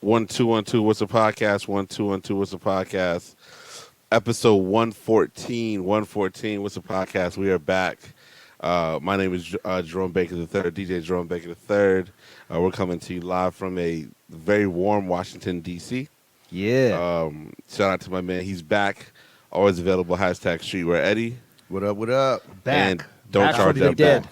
1212, what's a podcast? 1212, what's a podcast? Episode 114, what's a podcast? We are back. My name is Jerome Baker III, DJ Jerome Baker III. We're coming to you live from a very warm Washington, D.C. Yeah. Shout out to my man. He's back. Always available. Hashtag Streetwear Eddy. What up, what up? Back. And don't Back charge from the Abdul. dead.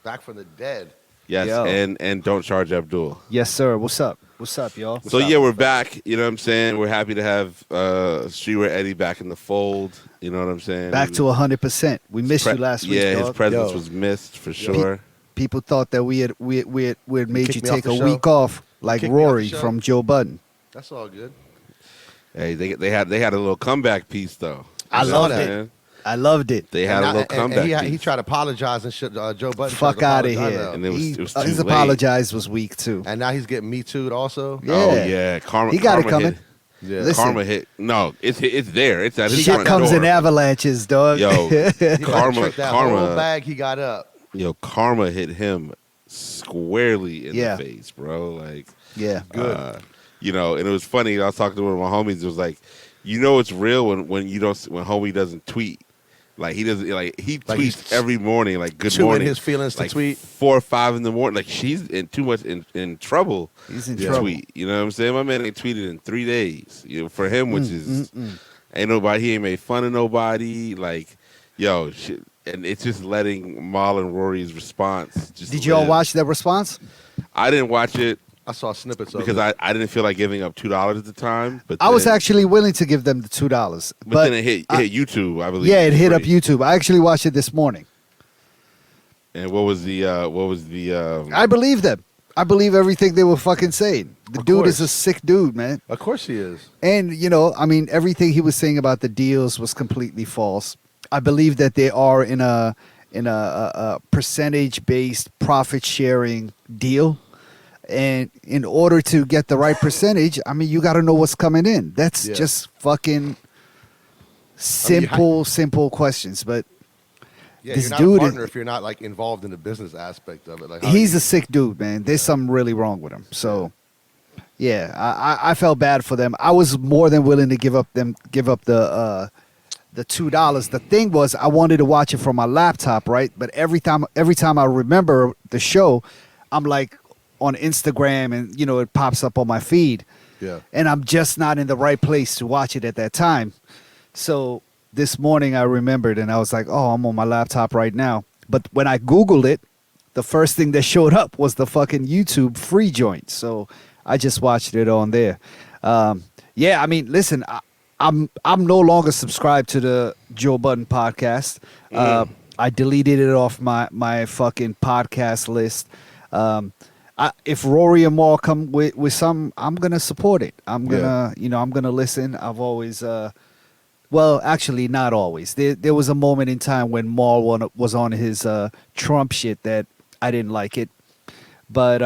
Back from the dead. Yes, Yo. and don't charge Abdul. Yes, sir. What's up? What's up, y'all? So yeah, we're back. You know what I'm saying? We're happy to have Streetwear Eddy back in the fold. You know what I'm saying? Back to 100%. We missed you last week, Yeah, dog. his presence Yo. was missed for sure. People thought that we had made Kick you me off take the a show. week off like Kick me off the Rory show. from Joe Budden. That's all good. Hey, they had a little comeback piece though. I You know loved what I'm it. saying? I loved it. They had a little comeback he piece. tried to apologize and shit. Joe Budden. Fuck tried to out of apologize here. now. And it was too His late. apologize was weak too. And now he's getting Me Too'd also. Yeah. Oh yeah, karma. He got it karma coming. hit. Yeah. Listen. Karma hit. No, it's there. It's at his Shit front comes door. in avalanches, dog. Yo, He tried to karma, trick that whole karma. bag he got up. Yo, karma hit him squarely in Yeah. the face, bro. Like, Yeah. Good. you know, and it was funny. I was talking to one of my homies. It was like, you know, it's real when homie doesn't tweet. Like he doesn't he Like tweets he's every morning, like good chewing morning. his feelings to like tweet. 4 or 5 in the morning. Like she's too much in trouble. He's in to trouble. tweet. You know what I'm saying? My man ain't tweeted in 3 days. You know, for him, which is ain't nobody. He ain't made fun of nobody. Like, yo, shit. And it's just letting Mal and Rory's response. Just Did you all live. watch that response? I didn't watch it I saw snippets of because it. I didn't feel like giving up $2 at the time. But I was then- actually willing to give them the $2. But then it hit YouTube, I believe. Yeah, it hit up Right. YouTube. I actually watched it this morning. And what was the I believe them. I believe everything they were fucking saying. The Of dude is a course. sick dude, man. Of course he is. And, you know, I mean, everything he was saying about the deals was completely false. I believe that they are in a percentage-based profit-sharing deal. And in order to get the right percentage, I mean, you got to know what's coming in. That's Yeah. just fucking simple questions. But Yeah, This you're not dude a is- partner if you're not like involved in the business aspect of it. Like how he's you- a sick dude, man. There's something really wrong with him. So, yeah, I felt bad for them. I was more than willing to give up the $2. The thing was, I wanted to watch it from my laptop, right? But every time I remember the show, I'm like on Instagram, and you know it pops up on my feed, Yeah. and I'm just not in the right place to watch it at that time. So this morning I remembered, and I was like, oh, I'm on my laptop right now. But when I Googled it, the first thing that showed up was the fucking YouTube free joint. So I just watched it on there. Yeah, I mean, listen, I'm no longer subscribed to the Joe Budden podcast. I deleted it off my fucking podcast list. If Rory and Maul come with some, I'm gonna support it. I'm gonna listen. I've always well, actually, not always. There was a moment in time when Maul was on his Trump shit that I didn't like it. But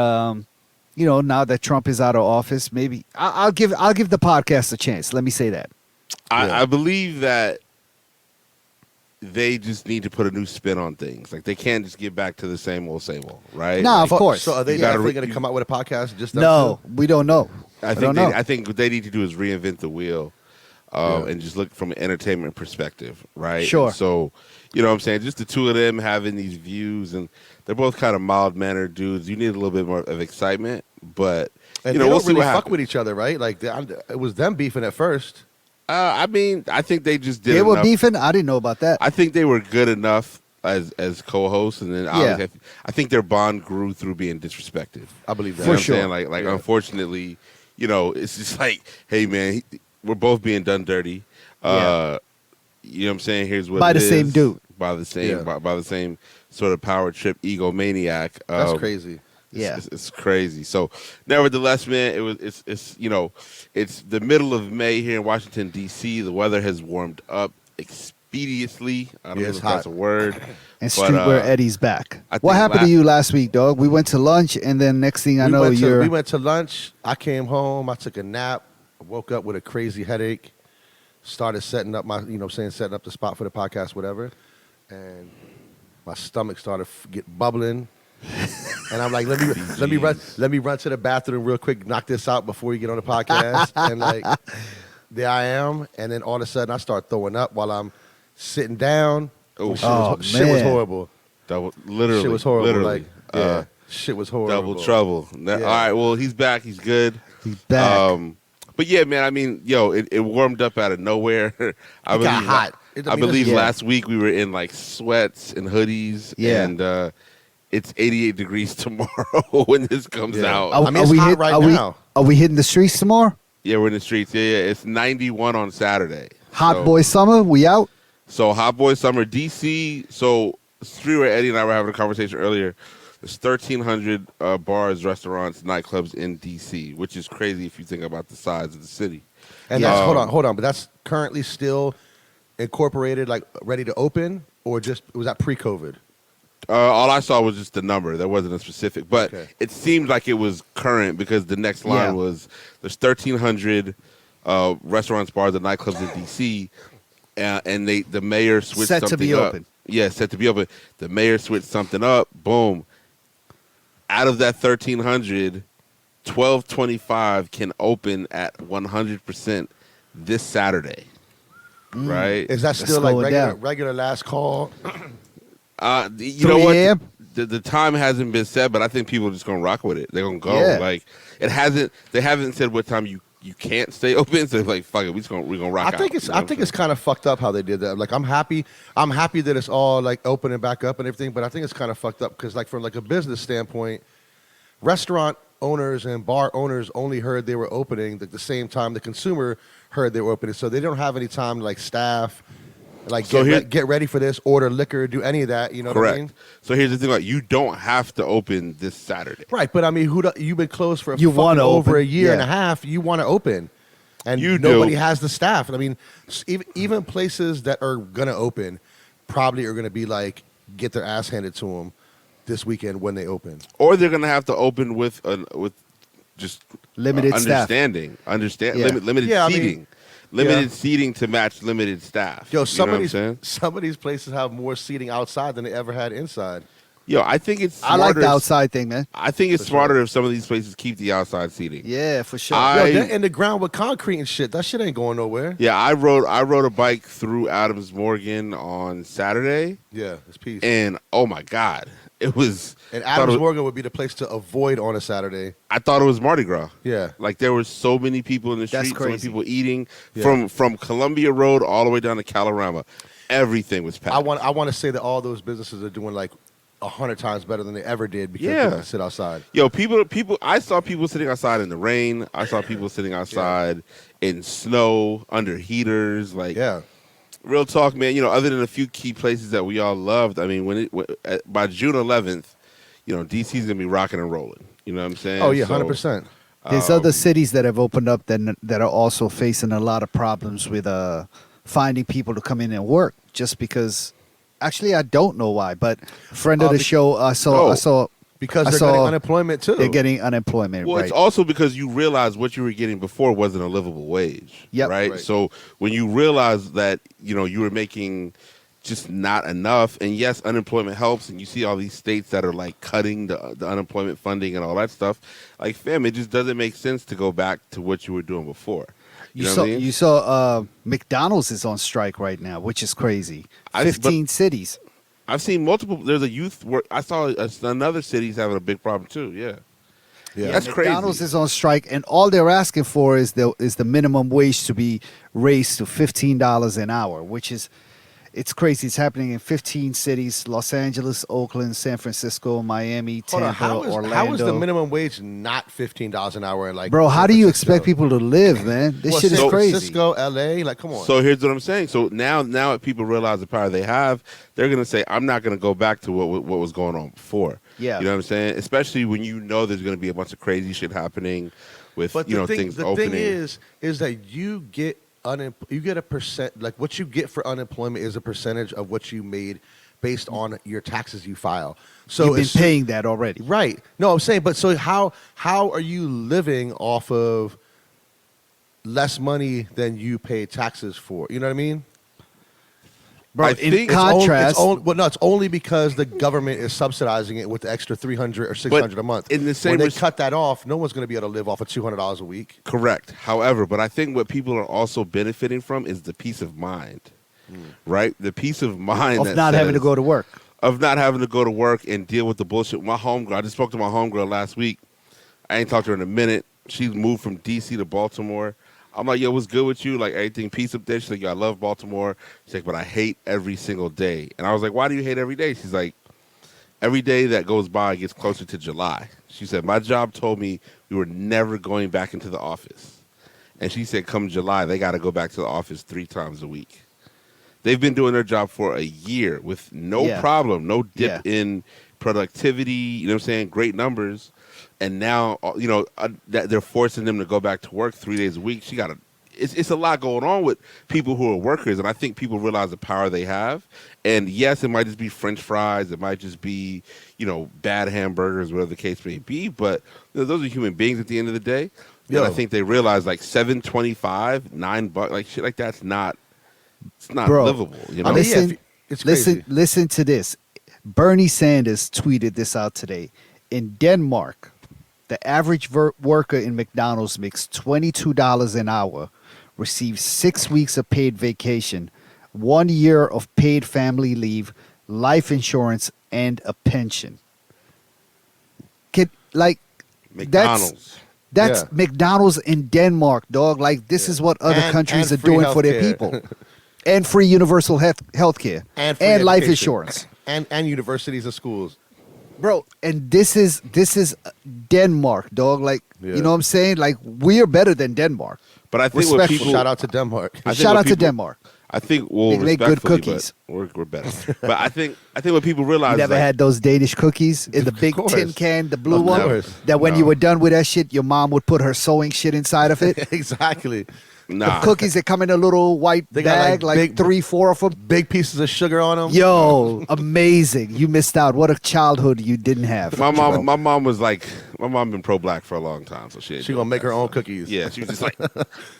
you know, now that Trump is out of office, maybe I'll give the podcast a chance. Let me say that. I believe that they just need to put a new spin on things. Like they can't just get back to the same old, right? No, Like, of course. So are they You gotta definitely re- going to come out with a podcast? Just them No, two? we don't know. I don't think know. I think what they need to do is reinvent the wheel, Yeah. and just look from an entertainment perspective, right? Sure. And so, you know what I'm saying? Just the two of them having these views, and they're both kind of mild-mannered dudes. You need a little bit more of excitement, but And you know, they we'll don't see really what fuck happens. with each other, right? Like it was them beefing at first. I mean, I think they just did They were enough. beefing. I didn't know about that. I think they were good enough as co-hosts, and then obviously I think their bond grew through being disrespected. I believe that. You know For what sure. I'm saying? Like Yeah. unfortunately, you know, it's just like, hey man, we're both being done dirty. Yeah. You know what I'm saying? Here's what By it the same is. dude. By the same Yeah. by the same sort of power trip egomaniac. That's crazy. Yeah. It's crazy. So, nevertheless, man, it's you know, it's the middle of May here in Washington D.C. The weather has warmed up expeditiously. I don't Yeah, know it's if that's hot. a word. And but, Streetwear Eddy's back. I What think happened to you last week, dog? We went to lunch, and then next thing I know, we went to lunch. I came home. I took a nap. I woke up with a crazy headache. Started setting up setting up the spot for the podcast, whatever. And my stomach started get bubbling. And I'm like, let me run to the bathroom real quick, knock this out before you get on the podcast. And like, there I am. And then all of a sudden, I start throwing up while I'm sitting down. Oh, shit was horrible. Literally, shit was horrible. Literally. Like, shit was horrible. Double trouble. All right, well, he's back. He's good. He's back. But yeah, man, I mean, it warmed up out of nowhere. It got hot. I believe last week we were in like sweats and hoodies. Yeah. And it's 88 degrees tomorrow when this comes out. I mean, it's hot right now. Are we hitting the streets tomorrow? Yeah, we're in the streets. Yeah. It's 91 on Saturday. Hot boy summer, we out? So Hot Boy Summer, DC. So Streetwear Eddy and I were having a conversation earlier. There's 1,300 bars, restaurants, nightclubs in DC, which is crazy if you think about the size of the city. And that's hold on, but that's currently still incorporated, like ready to open, or was that pre-COVID? All I saw was just the number. There wasn't a specific, but it seemed like it was current because the next line was there's 1,300 restaurants, bars, and nightclubs in DC. And the mayor switched set something to be up. open. Yeah, set to be open. The mayor switched something up. Boom. Out of that 1,300, 1,225 can open at 100% this Saturday. Right? Is that still like regular last call? You know what? The time hasn't been set, but I think people are just gonna rock with it. They're gonna go. Yeah. Like it hasn't. They haven't said what time you can't stay open. So it's like, fuck it, we're gonna rock. I think it's kind of fucked up how they did that. Like I'm happy that it's all like opening back up and everything, but I think it's kind of fucked up because like from like a business standpoint, restaurant owners and bar owners only heard they were opening at the same time the consumer heard they were opening, so they don't have any time to like staff. Like get ready for this, order liquor, do any of that. You know what I mean? So here's the thing: like you don't have to open this Saturday, right? But I mean, you've been closed for over a year and a half. You want to open, and nobody has the staff. And I mean, even places that are gonna open probably are gonna be like get their ass handed to them this weekend when they open, or they're gonna have to open with just limited understanding, limited seating. Limited seating to match limited staff. Yo, some of these places have more seating outside than they ever had inside. Yo, I think it's smarter. I like the outside thing, man. I think it's smarter if some of these places keep the outside seating. Yeah, for sure. They're in the ground with concrete and shit. That shit ain't going nowhere. Yeah, I rode a bike through Adams Morgan on Saturday. Yeah, it's peace. And oh my God. It was... And Adams Morgan would be the place to avoid on a Saturday. I thought it was Mardi Gras. Yeah. Like there were so many people in the streets, so many people eating. Yeah. From Columbia Road all the way down to Calorama. Everything was packed. I want to say that all those businesses are doing like 100 times better than they ever did because they can sit outside. Yo, people. I saw people sitting outside in the rain. I saw people sitting outside in snow, under heaters. Like, real talk, man. You know, other than a few key places that we all loved, I mean, by June 11th, you know, DC's gonna be rocking and rolling. You know what I'm saying? Oh yeah, 100%. There's other cities that have opened up that are also facing a lot of problems with finding people to come in and work. Just because, actually, I don't know why, but friend of the show, I saw because they're getting unemployment too. They're getting unemployment. Well, right. It's also because you realize what you were getting before wasn't a livable wage. Yep. Right? So when you realize that, you know, you were making just not enough, and yes, unemployment helps, and you see all these states that are like cutting the unemployment funding and all that stuff. Like, fam, it just doesn't make sense to go back to what you were doing before. You saw McDonald's is on strike right now, which is crazy. 15 cities. I've seen multiple. There's a youth work. I saw another city's having a big problem too. Yeah, that's crazy. McDonald's is on strike, and all they're asking for is the minimum wage to be raised to $15 an hour, which is. It's crazy. It's happening in 15 cities: Los Angeles, Oakland, San Francisco, Miami, Tampa, Orlando. How is the minimum wage not $15 an hour? Like, bro, how do you expect people to live, man? This shit is crazy. San Francisco, LA, like, come on. So here's what I'm saying. So now that people realize the power they have, they're gonna say, "I'm not gonna go back to what was going on before." Yeah, you know what I'm saying? Especially when you know there's gonna be a bunch of crazy shit happening with things opening. The thing is that you get a percent, like what you get for unemployment is a percentage of what you made based on your taxes you file. So you've been paying that already, right? No, I'm saying, but so how are you living off of less money than you pay taxes for? You know what I mean? Bro, I in think contrast, it's only because the government is subsidizing it with the extra $300 or $600 a month. in the same when they cut that off, no one's going to be able to live off of $200 a week. correct. However, but I think what people are also benefiting from is the peace of mind, right? The peace of mind of that not having to says- go to work. of not having to go to work and deal with the bullshit. My homegirl, I just spoke to my homegirl last week. I ain't talked to her in a minute. She's moved from D.C. to Baltimore. I'm like, yo, what's good with you? Like, everything peace up there? She's like, yo, I love Baltimore. She's like, but I hate every single day. And I was like, why do you hate every day? She's like, every day that goes by gets closer to July. She said, my job told me we were never going back into the office. And she said, come July, they got to go back to the office 3 times a week. They've been doing their job for a year with no problem, no dip in productivity, you know what I'm saying, great numbers. And now, that they're forcing them to go back to work 3 days a week. It's a lot going on with people who are workers, and I think people realize the power they have. And yes, it might just be French fries, it might just be, bad hamburgers, whatever the case may be. But those are human beings at the end of the day. And I think they realize like $7.25, $9, like shit like that's not. It's not livable. I mean, it's crazy. Listen to this. Bernie Sanders tweeted this out today. In Denmark, the average worker in McDonald's makes $22 an hour, receives 6 weeks of paid vacation, 1 year of paid family leave, life insurance, and a pension. McDonald's. That's McDonald's in Denmark, dog. Like, this is what other countries are doing for their people. And free universal health care. And life insurance. And universities and schools. Bro, and this is Denmark, dog. Like, you know what I'm saying? Like, we are better than Denmark. But I think what people... Shout out to Denmark. Shout out to Denmark. I think we'll they make good cookies. We're better. But I think what people realize... You never had those Danish cookies in the big tin can, the blue one? That when you were done with that shit, your mom would put her sewing shit inside of it? Exactly. Nah. The cookies that come in a little white bag, like big, 3-4 of them. Big pieces of sugar on them. Yo, amazing. You missed out. What a childhood you didn't have. My mom was like, my mom been pro-black for a long time, so she gonna make her own cookies. Yeah, she was just like,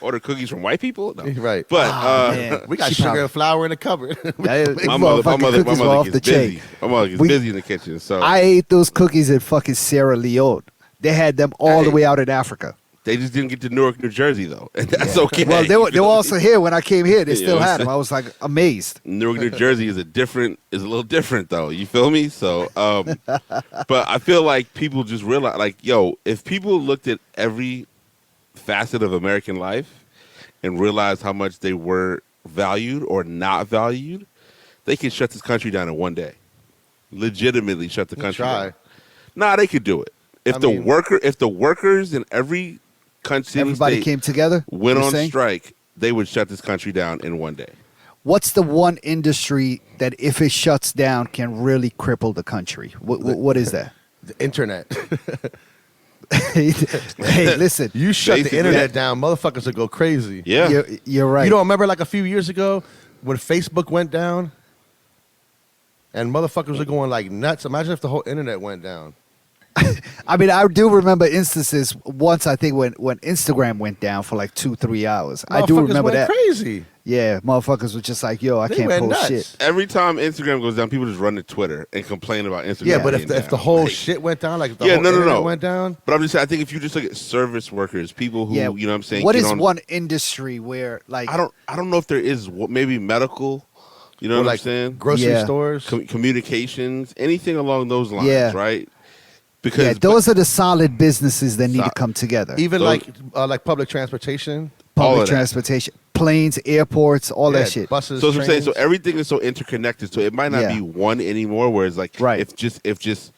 order cookies from white people? No. Right. But we got sugar and flour in the cupboard. my mother gets busy. My mother gets busy in the kitchen. So I ate those cookies in fucking Sierra Leone. They had them all the way out in Africa. They just didn't get to Newark, New Jersey, though. And that's okay. Well, they were also here when I came here. They still had them. I was like amazed. Newark, New Jersey is a little different, though. You feel me? So, but I feel like people just realize, like, yo, if people looked at every facet of American life and realized how much they were valued or not valued, they could shut this country down in one day. Legitimately shut the country down. Nah, they could do it. If the workers in every country, everybody came together, went on strike, they would shut this country down in one day. What's the one industry that, if it shuts down, can really cripple the country? What is that? The internet. Hey, listen. You shut the internet down, motherfuckers will go crazy. Yeah. You're right. You don't remember like a few years ago when Facebook went down and motherfuckers were going like nuts? Imagine if the whole internet went down. I mean, I do remember instances once, I think, when Instagram went down for like 2-3 hours. I do remember that. Crazy. Yeah, motherfuckers were just like, yo, I can't post nuts. shit. Every time Instagram goes down, people just run to Twitter and complain about Instagram. Yeah, but if the whole shit went down, like if the whole internet went down. But I'm just saying, I think if you just look at service workers, people who, you know what I'm saying? What is one industry where, like... I don't know if there is, maybe medical, you know what I'm saying? Grocery stores. Communications, anything along those lines, right? Because those are the solid businesses that need to come together. Even like public transportation. Public transportation. Planes, airports, all that shit. Buses, so I'm saying, so everything is so interconnected. So it might not be one anymore, where it's like, if just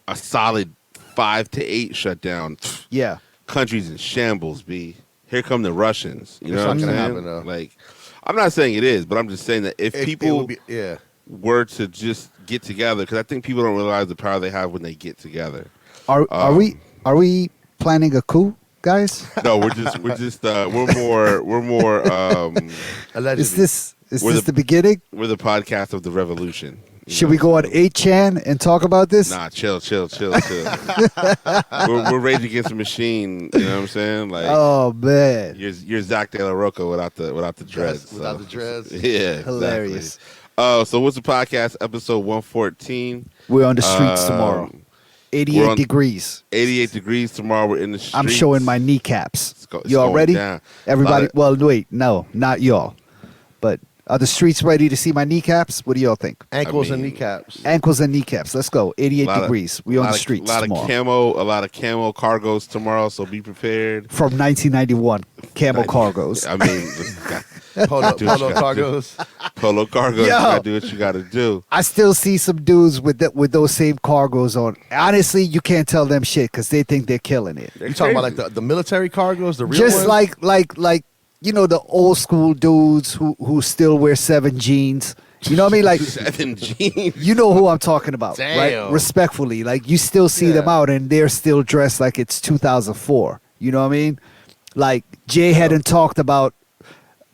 a solid 5 to 8 shut down. Yeah. Countries in shambles, B. Here come the Russians. You know what I'm saying? Happen, like, I'm not saying it is, but I'm just saying that if people were to just get together, because I think people don't realize the power they have when they get together. Are we planning a coup, guys? No, we're more. Is this the beginning? We're the podcast of the revolution. Should we go on 8chan and talk about this? Nah, chill. we're Rage Against the Machine. You know what I'm saying? Like, oh man, you're Zach De La Rocca without the dreads. Without the dreads. Yeah, hilarious. So what's the podcast? Episode 114. We're on the streets tomorrow. 88 degrees. 88 degrees tomorrow. We're in the streets. I'm showing my kneecaps. It's Y'all going ready? down. Everybody? Well, wait. No, not y'all. But are the streets ready to see my kneecaps? What do y'all think? Ankles and kneecaps. Ankles and kneecaps. Let's go. 88 degrees. We on the streets tomorrow. A lot of camo cargos tomorrow, so be prepared. From 1991, camo cargos. I mean, Polo cargos. Polo cargos. You gotta do what you gotta do. I still see some dudes with those same cargos on. Honestly, you can't tell them shit because they think they're killing it. You talking about like the military cargos, the real Just ones? like you know, the old school dudes who still wear 7 jeans. You know what I mean? Like 7 jeans. You know who I'm talking about, Damn. right? Respectfully, like you still see them out and they're still dressed like it's 2004. You know what I mean? Like Jay hadn't talked about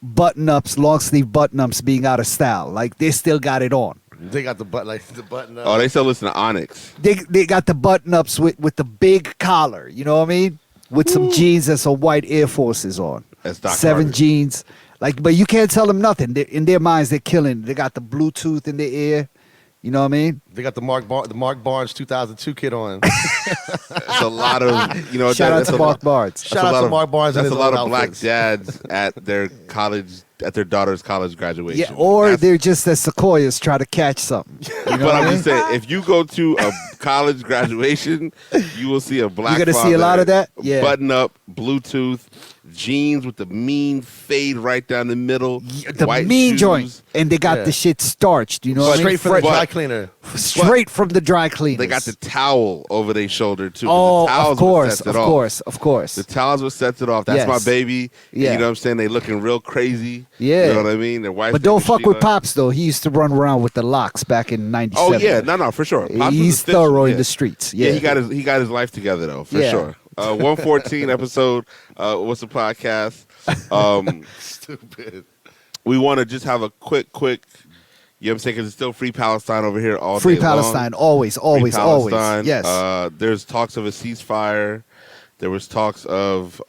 button-ups, long sleeve button-ups being out of style. Like they still got it on. They got the button up. Oh, they still listen to Onyx. They got the button-ups with the big collar. You know what I mean? With some jeans and some white Air Forces on. That's Doc 7 Carter. jeans. Like, but you can't tell them nothing. In their minds, they're killing. They got the Bluetooth in their ear. You know what I mean? They got the Mark Barnes 2002 kit on. It's a lot of, you know. Shout out that's to a Mark lot- Barnes. Shout out to Mark Barnes and That's his a lot old of black outfits. dads at their daughter's college graduation. Yeah, or That's- they're just as sequoias try to catch something. You know But what I I'm mean? just saying, if you go to a college graduation, you will see a black. You're gonna see a father, lot of that? Yeah. Button up, Bluetooth, jeans with the mean fade right down the middle. The white mean shoes. joint, and they got Yeah. the shit starched. You know what I mean? Straight from the But- dry cleaner. Straight from the dry cleaners. They got the towel over their shoulder too. 'cause oh, the towels of course, sets it of off. course, of course. The towels will set it off. That's Yes. my baby. Yeah. You know what I'm saying? They looking real crazy. Yeah. You know what I mean? Their wife. But don't fuck with Sheila. Pops though. He used to run around with the locks back in '97. Oh yeah, no, for sure. Pops was He's official, thorough in yeah. the streets. Yeah, Yeah, he got his life together though, for Yeah. sure. 114 episode. What's the podcast? Stupid. We want to just have a quick. You know what I'm saying? Because it's still free Palestine over here all Free day Palestine, long. always, Free always, always. Palestine. Yes. There's talks of a ceasefire. There was talks of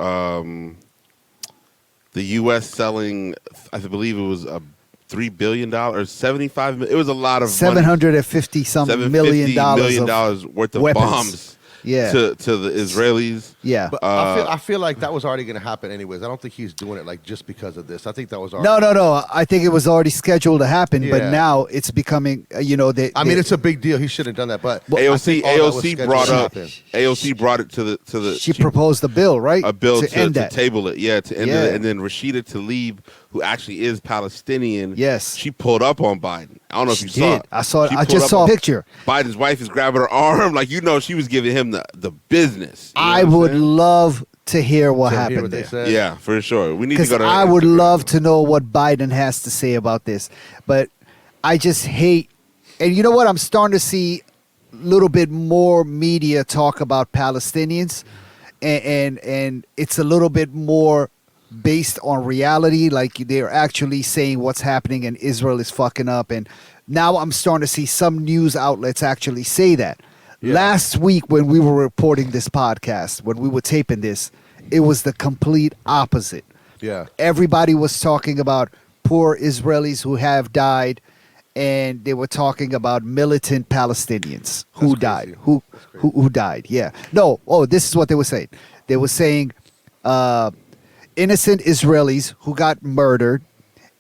the U.S. selling, I believe it was a $3 billion or 75 million. It was a lot of money. $750 million $750 million worth of weapons. bombs Yeah. to the Israelis. Yeah. But I feel like that was already going to happen anyways. I don't think he's doing it like just because of this. I think that was already. No. I think it was already scheduled to happen, but Yeah. now it's becoming. I mean, it's a big deal. He shouldn't have done that. But I AOC think all that was scheduled brought to up. happen. AOC brought it to the. She proposed a bill, right? a bill to end that. table it, to end Yeah. it, and then Rashida Tlaib, who actually is Palestinian, Yes. she pulled up on Biden. I don't know if She you saw did. it. I saw it. She I pulled just up saw a on- picture. Biden's wife is grabbing her arm, like she was giving him the business. You know I what I'm would saying? love to hear what To hear happened what they there. said. Yeah, for sure. We need to Because go to. I would Instagram. love to know what Biden has to say about this. But I just hate, and you know what? I'm starting to see a little bit more media talk about Palestinians, and it's a little bit more based on reality. Like they're actually saying what's happening and Israel is fucking up. And now I'm starting to see some news outlets actually say that. Yeah. Last week when we were reporting this podcast, when we were taping this, it was the complete opposite. Yeah. Everybody was talking about poor Israelis who have died, and they were talking about militant Palestinians who That's died. crazy. Who died? Yeah. No. Oh, this is what they were saying. They were saying innocent Israelis who got murdered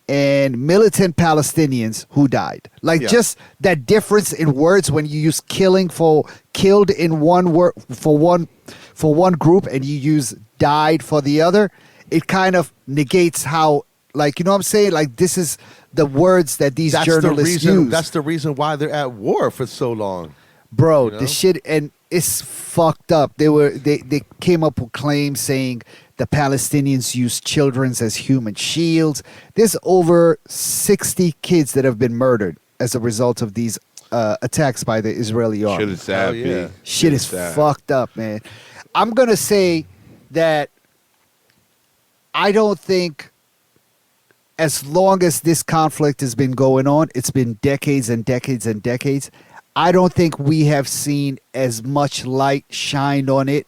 and militant Palestinians who died. Like Yeah. just that difference in words when you use killing for killed in one word for one group and you use died for the other, it kind of negates how, like, you know what I'm saying? Like this is the words that these journalists use. That's the reason why they're at war for so long. Bro, You know? the shit, and it's fucked up. They came up with claims saying the Palestinians use children as human shields. There's over 60 kids that have been murdered as a result of these attacks by the Israeli army. Shit is sad, Hell yeah. B. Shit is sad. fucked up, man. I'm gonna say that I don't think, as long as this conflict has been going on, it's been decades and decades and decades. I don't think we have seen as much light shined on it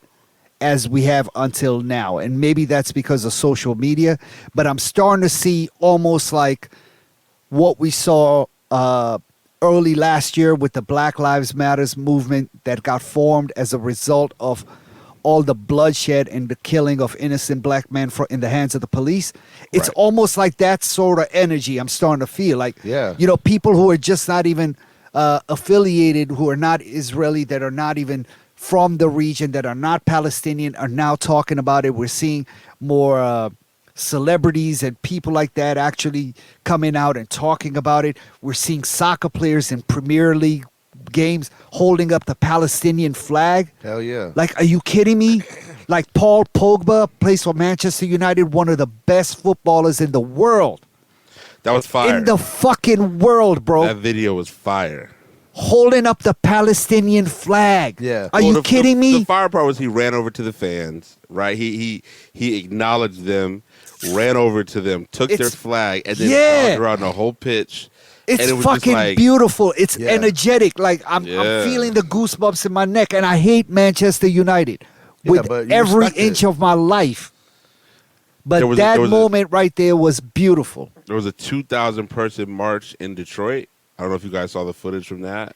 as we have until now. And maybe that's because of social media, but I'm starting to see almost like what we saw early last year with the Black Lives Matters movement that got formed as a result of all the bloodshed and the killing of innocent black men in the hands of the police. It's Right. almost like that sort of energy I'm starting to feel. Like, Yeah. you know, people who are just not even affiliated, who are not Israeli, that are not even from the region, that are not Palestinian, are now talking about it. We're seeing more celebrities and people like that actually coming out and talking about it. We're seeing soccer players in Premier League games holding up the Palestinian flag. Hell yeah. Like, are you kidding me? Like, Paul Pogba plays for Manchester United, one of the best footballers in the world. That was fire. In the fucking world, bro. That video was fire. Holding up the Palestinian flag. Yeah. Are you kidding me? The fire part was he ran over to the fans, right? He acknowledged them, ran over to them, took their It's- flag, and then yeah. followed around the whole pitch. It's and it was just fucking like, beautiful. It's Yeah. energetic. Like, I'm Yeah. feeling the goosebumps in my neck, and I hate Manchester United with but you every respect inch it. of my life. But There was that a- moment right there was beautiful. There was a 2,000 person march in Detroit. I don't know if you guys saw the footage from that,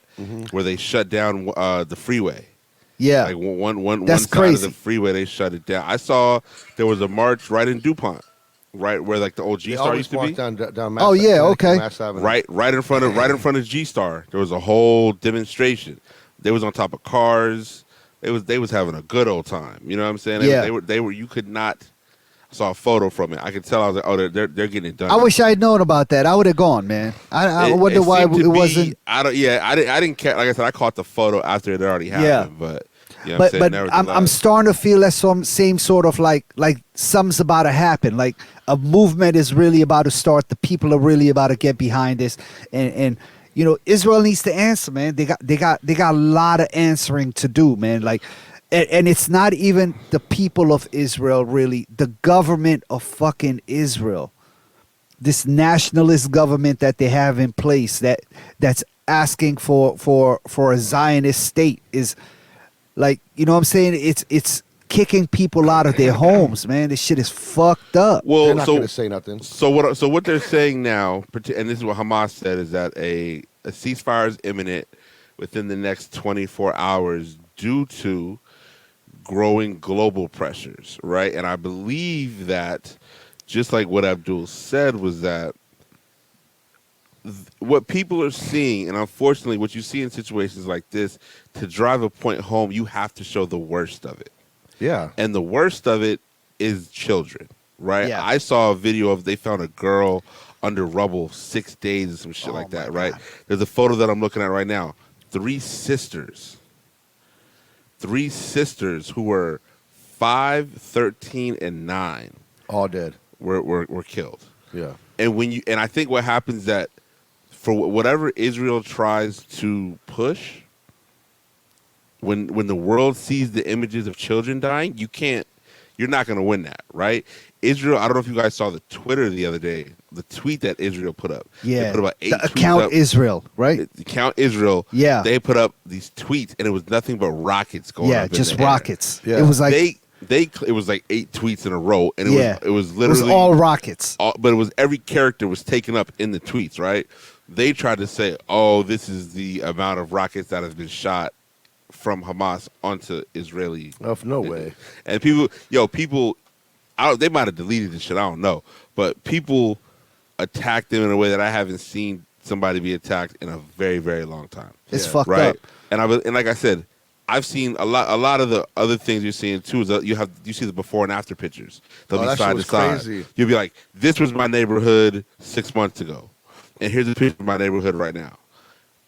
where they shut down the freeway. Yeah. Like one That's side crazy. of the freeway, they shut it down. I saw there was a march right in DuPont, right where like the old They G Star always used to walk be. down Mass Oh, yeah, okay. Mass Avenue. Right in front of G Star. There was a whole demonstration. They was on top of cars. They was having a good old time. You know what I'm saying? Yeah. They were. You could not. I saw a photo from it. I could tell. I was like, oh, they're getting it done. I wish I had known about that. I would have gone, man. I wonder why seemed to it be- wasn't. I don't. Yeah, I didn't care. Like I said, I caught the photo after it already happened. Yeah. But you know what But I'm nevertheless. starting to feel that some same sort of like something's about to happen. Like a movement is really about to start. The people are really about to get behind this, and you know, Israel needs to answer, man. They got a lot of answering to do, man. Like, and it's not even the people of Israel, really. The government of fucking Israel, this nationalist government that they have in place that's asking for a Zionist state is. Like, you know what I'm saying? It's kicking people out of their homes, man. This shit is fucked up. They're well, not so going to say nothing. So what they're saying now, and this is what Hamas said, is that a ceasefire is imminent within the next 24 hours due to growing global pressures, right? And I believe that, just like what Abdul said, was that what people are seeing, and unfortunately what you see in situations like this, to drive a point home, you have to show the worst of it. Yeah. And the worst of it is children, right? Yeah. I saw a video of they found a girl under rubble 6 days or some shit like that, right? God. There's a photo that I'm looking at right now. Three sisters who were 5, 13, and 9 All dead. were killed. Yeah. And I think what happens that for whatever Israel tries to push, when the world sees the images of children dying, you're not going to win that, right? Israel, I don't know if you guys saw the Twitter the other day, the tweet that Israel put up. Yeah. They put about 8 The tweets account up. Israel, right? Account Israel. Yeah. They put up these tweets, and it was nothing but rockets going Yeah, up in just the air. rockets. Yeah. It was like it was like 8 tweets in a row, and it was it was literally all rockets. but it was every character was taken up in the tweets, right? They tried to say, "Oh, this is the amount of rockets that has been shot from Hamas onto Israeli." Oh, no way. And people, they might have deleted this shit. I don't know, but people attacked them in a way that I haven't seen somebody be attacked in a very, very long time. It's Yeah. fucked Right? up. And like I said, I've seen a lot of the other things you're seeing too is that you see the before and after pictures. They'll Oh, be that shit side to was side. crazy. You'll be like, this was my neighborhood 6 months ago, and here's a picture of my neighborhood right now.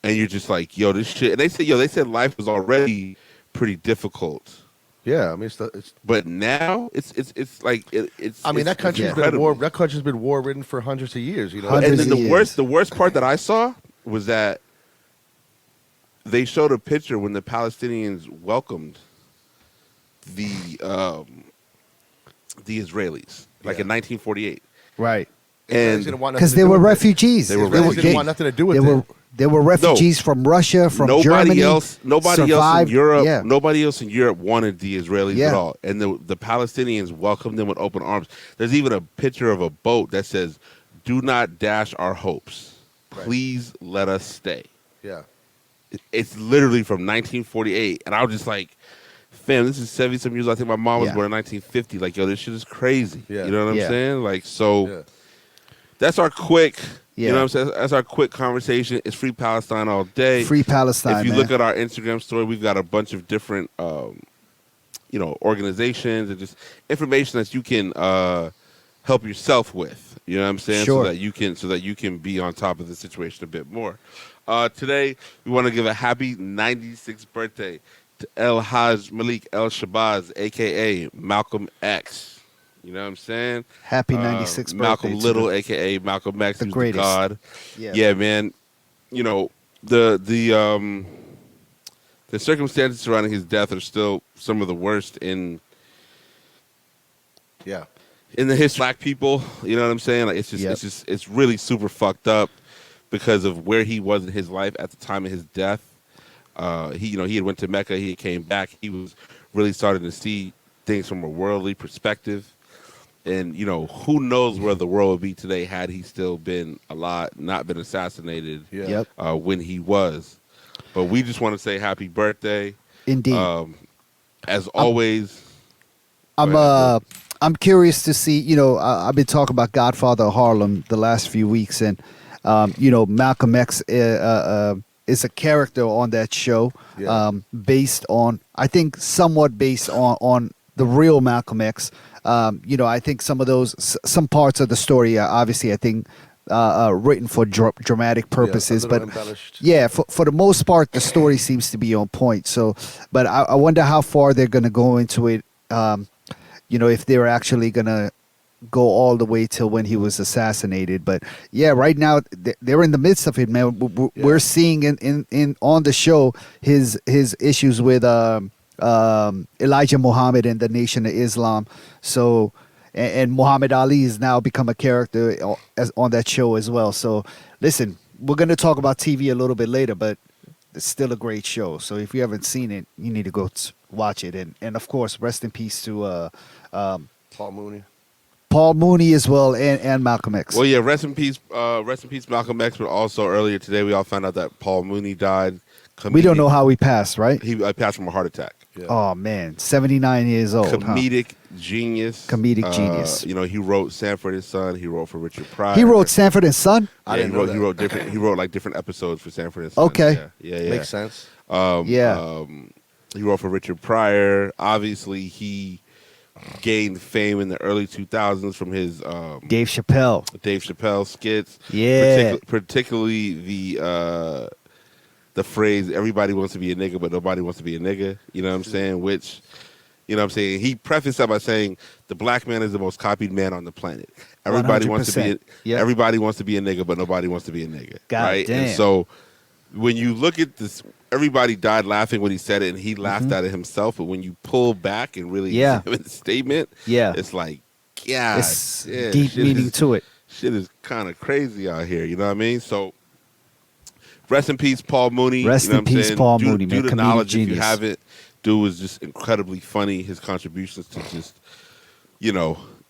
And you're just like, yo, this shit. And they said life was already pretty difficult, Yeah, I mean, it's but now it's like it's. I mean, that country's been incredible. war. That country's been war ridden for hundreds of years. You know, And Hundreds then of years. the worst part that I saw was that they showed a picture when the Palestinians welcomed the Israelis, like Yeah. in 1948, Right. and Because they were refugees. They were Israelis refugees. didn't want nothing to do with They were it. they were refugees from Russia, from Germany. Nobody else survived- in Europe, Yeah. nobody else in Europe wanted the Israelis Yeah. at all, and the Palestinians welcomed them with open arms. There's even a picture of a boat that says, "Do not dash our hopes." please let us stay. Yeah. It's literally from 1948, and I was just like, fam, this is 70-some years old. I think my mom was Yeah. born in 1950. Like, yo, this shit is crazy. Yeah. You know what I'm Yeah. saying? Like, so Yeah. that's our quick, you Yeah. know what I'm saying? That's our quick conversation. It's Free Palestine all day. Free Palestine, If you man. look at our Instagram story, we've got a bunch of different, organizations and just information that you can help yourself with. You know what I'm saying? Sure. So that you can be on top of the situation a bit more. Today, we want to give a happy 96th birthday to El Haj Malik El Shabazz, a.k.a. Malcolm X. You know what I'm saying? Happy 96th Malcolm birthday to Little, the- a.k.a. Malcolm X, the who's greatest. the god. Yeah. Yeah, man. You know, the circumstances surrounding his death are still some of the worst in Yeah. the history of black people. You know what I'm saying? Like, it's really super fucked up because of where he was in his life at the time of his death. He had went to Mecca. He came back. He was really starting to see things from a worldly perspective. And, who knows where the world would be today had he still been alive, not been assassinated Yeah. Yep. when he was. But we just want to say happy birthday. Indeed. As always. I'm curious to see, I've been talking about Godfather of Harlem the last few weeks, and Malcolm X is a character on that show, Yeah. based on, I think, somewhat based on the real Malcolm X. I think some parts of the story are obviously, I think, written for dramatic purposes, a little but embellished. yeah, for the most part, the story seems to be on point. So, but I wonder how far they're going to go into it. If they're actually going to go all the way till when he was assassinated. But yeah, right now they're in the midst of it, man. We're seeing in on the show his issues with Elijah Muhammad and the Nation of Islam. So, and Muhammad Ali has now become a character on that show as well. So, listen, we're going to talk about TV a little bit later, but it's still a great show. So if you haven't seen it, you need to go watch it. And of course, rest in peace to Paul Mooney. Paul Mooney as well, and Malcolm X. Well, yeah, rest in peace, Malcolm X. But also earlier today, we all found out that Paul Mooney died. We don't know how he passed, right? He passed from a heart attack. Yeah. Oh man, 79 years old. Comedic genius. Comedic genius. He wrote Sanford and Son. He wrote for Richard Pryor. He wrote Sanford and Son. I Yeah, didn't know that. he wrote different. He wrote like different episodes for Sanford and Son. Okay. Yeah. Makes sense. Yeah. He wrote for Richard Pryor. Obviously, he gained fame in the early 2000s from his Dave Chappelle skits. Yeah. Particularly the phrase "everybody wants to be a nigga, but nobody wants to be a nigga." You know what I'm saying? Which, he prefaced that by saying the black man is the most copied man on the planet. Everybody wants to be. 100%. Yep. Everybody wants to be a nigga, but nobody wants to be a nigga. God right? damn. And so, when you look at this, everybody died laughing when he said it, and he laughed at it himself. But when you pull back and really examine the statement, it's like, yeah, it's deep meaning to it. Shit is kind of crazy out here. You know what I mean? So, rest in peace, Paul Mooney. Rest in peace, Paul Mooney, man. Do the Comedic knowledge if you genius. haven't. Dude was just incredibly funny. His contributions to just,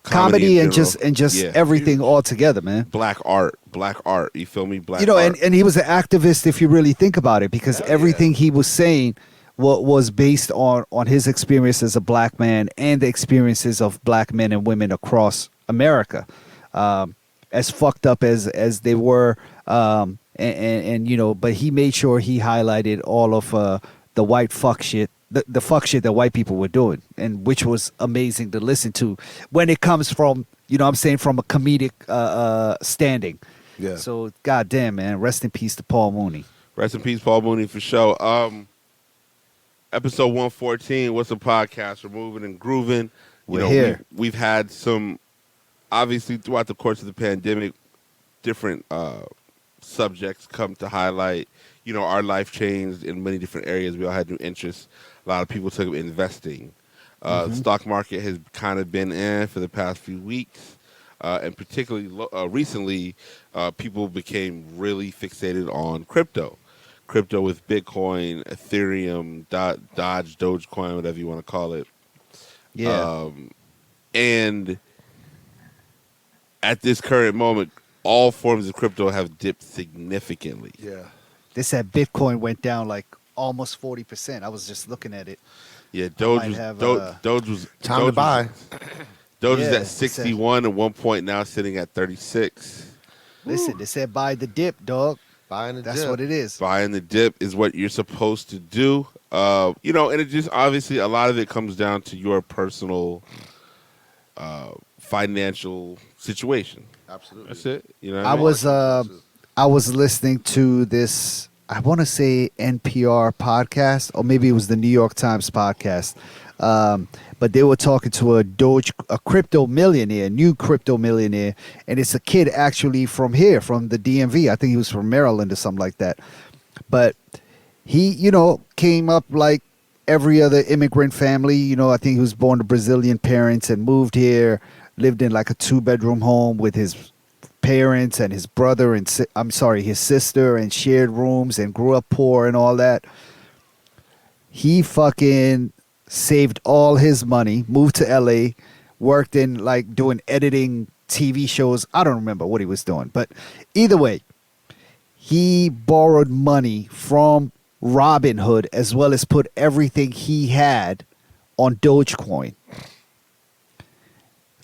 Comedy in and just general. everything all together, man. Black art. You feel me? Black art. art. And he was an activist if you really think about it, because everything he was saying was based on his experience as a black man and the experiences of black men and women across America. As fucked up as they were, but he made sure he highlighted all of the white fuck shit, the fuck shit that white people were doing, and which was amazing to listen to when it comes from, from a comedic standing. Yeah. So, goddamn, man, rest in peace to Paul Mooney. Rest in peace, Paul Mooney, for sure. Episode 114, What's a Podcast? We're moving and grooving. We're here. We've had some, obviously, throughout the course of the pandemic, different subjects come to highlight. Our life changed in many different areas. We all had new interests. A lot of people took up investing. The stock market has kind of been in for the past few weeks. And particularly recently, people became really fixated on crypto. Crypto with Bitcoin, Ethereum, Dogecoin, whatever you want to call it. Yeah. And at this current moment, all forms of crypto have dipped significantly. Yeah. They said Bitcoin went down like almost 40%. I was just looking at it. Yeah, might have, Doge was Time to buy. Doge is Yeah, at 61 at one point, now sitting at 36. Listen, they said buy the dip, dog. Buying the That's dip. what it is. Buying the dip is what you're supposed to do. And it just obviously a lot of it comes down to your personal financial situation. Absolutely. That's it. You know, what I was listening to this, I want to say NPR podcast, or maybe it was the New York Times podcast. But they were talking to a crypto millionaire, new crypto millionaire, and it's a kid actually from here, from the DMV. I think he was from Maryland or something like that. But he, came up like every other immigrant family. I think he was born to Brazilian parents and moved here, lived in like a 2-bedroom home with his parents and his brother and his sister, and shared rooms, and grew up poor and all that. He fucking saved all his money, moved to LA, worked in like doing editing TV shows. I don't remember what he was doing, but either way, he borrowed money from Robinhood as well as put everything he had on Dogecoin.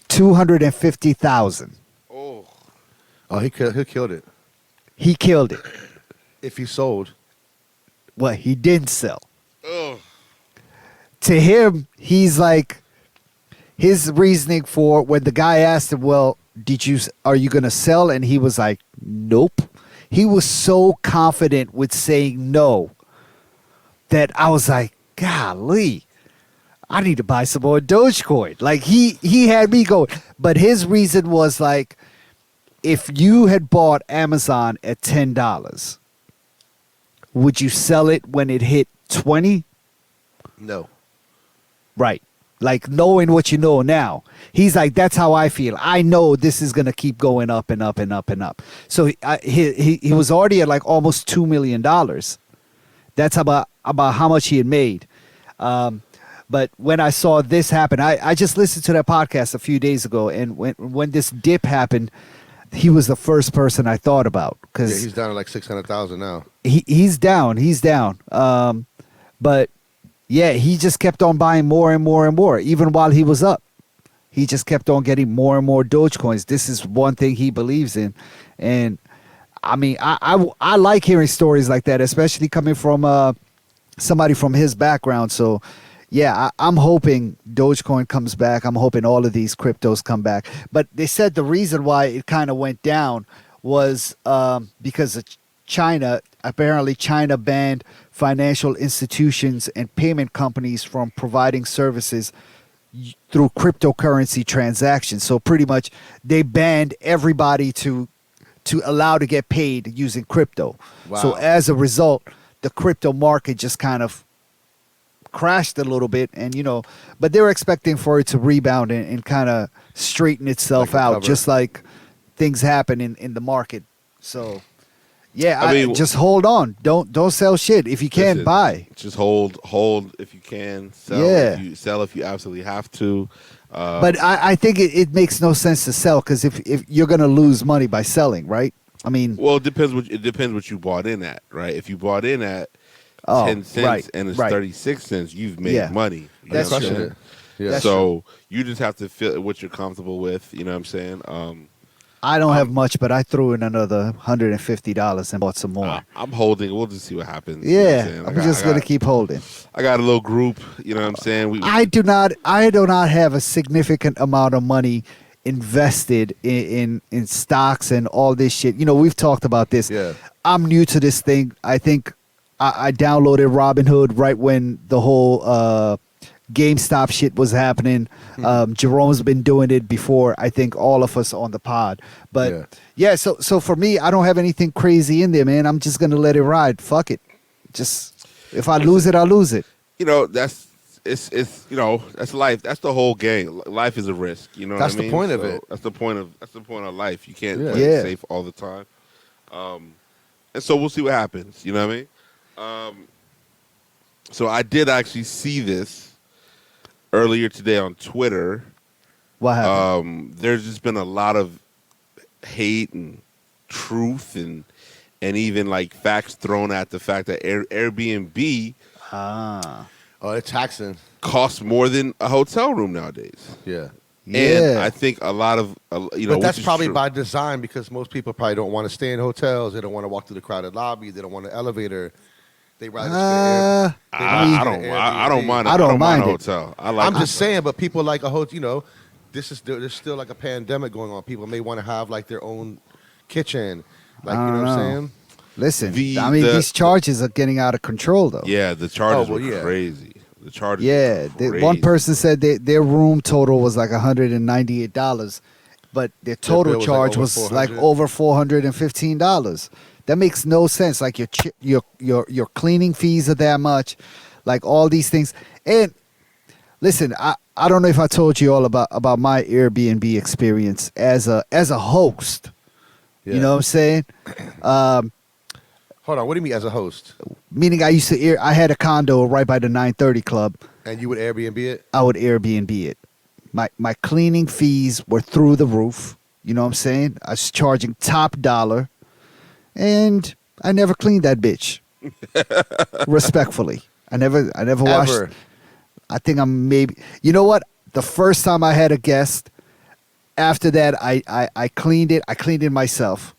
250,000. Oh, he killed it. He killed it. If he sold. Well, he didn't sell. Ugh. To him, he's like, his reasoning for when the guy asked him, well, are you going to sell? And he was like, nope. He was so confident with saying no that I was like, golly, I need to buy some more Dogecoin. Like he had me going. But his reason was like, if you had bought Amazon at $10, would you sell it when it hit 20? No. Right. Like knowing what you know now. He's like, that's how I feel. I know this is going to keep going up and up and up and up. So he was already at like almost $2 million. That's about how much he had made. But when I saw this happen, I just listened to that podcast a few days ago. And when this dip happened, he was the first person I thought about. Yeah, he's down to like 600,000 now. He's down. But yeah, he just kept on buying more and more and more, even while he was up. He just kept on getting more and more Dogecoins. This is one thing he believes in. And I mean, I like hearing stories like that, especially coming from somebody from his background. So yeah, I'm hoping Dogecoin comes back. I'm hoping all of these cryptos come back. But they said the reason why it kind of went down was because of China. Apparently, China banned financial institutions and payment companies from providing services through cryptocurrency transactions. So pretty much they banned everybody to allow to get paid using crypto. Wow. So as a result, the crypto market just kind of crashed a little bit, and but they were expecting for it to rebound and kind of straighten itself Like out, recover. just like things happen in the market. So yeah, I mean, just hold on. Don't sell shit. If you can, Listen, buy. Just hold if you can. Sell if you absolutely have to. But I think it makes no sense to sell, because if you're gonna lose money by selling, right? I mean, Well, it depends what you bought in at, right? If you bought in at 10 cents right, and it's right. 36 cents, you've made Yeah. money. You That's know what I'm crushing saying? it. Yeah. That's So you just have to feel what you're comfortable with. You know what I'm saying? I don't have much, but I threw in another $150 and bought some more. I'm holding. We'll just see what happens. You know what Yeah, saying? I'm just gonna keep holding. I got a little group. You know what I'm saying? I do not have a significant amount of money invested in stocks and all this shit. We've talked about this. Yeah. I'm new to this thing. I think I downloaded Robinhood right when the whole GameStop shit was happening. Jerome's been doing it before, I think, all of us on the pod. But yeah, so for me, I don't have anything crazy in there, man. I'm just gonna let it ride. Fuck it. Just if I lose it, I lose it. That's life. That's the whole game. Life is a risk. You know That's what I mean? the point of it. That's the point of life. You can't Yeah. play it Yeah. safe all the time. And so we'll see what happens. You know what I mean? So I did actually see this earlier today on Twitter. What happened? There's just been a lot of hate and truth and even like facts thrown at the fact that Airbnb it's taxing. costs more than a hotel room nowadays. Yeah. And I think a lot of But that's probably true. by design because most people probably don't want to stay in hotels. They don't want to walk through the crowded lobby. They don't want an elevator. They rather spend I don't mind. I don't mind a hotel. I'm just saying, but people like a hotel. You know, there's still like a pandemic going on. People may want to have like their own kitchen. Like, you know what I'm saying? Listen, these charges are getting out of control, though. Yeah, the charges were crazy. The charges. Yeah, one person said their room total was like $198, but their total charge was like over $415. That makes no sense. Like your cleaning fees are that much, like all these things. And listen, I don't know if I told you all about my Airbnb experience as a host. Yeah. You know what I'm saying? Hold on, what do you mean as a host? Meaning I had a condo right by the 930 Club. And you would Airbnb it? I would Airbnb it. My cleaning fees were through the roof. You know what I'm saying? I was charging top dollar. And I never cleaned that bitch. Respectfully. I never washed. Ever. I think I'm maybe. You know what? The first time I had a guest, after that I cleaned it. I cleaned it myself.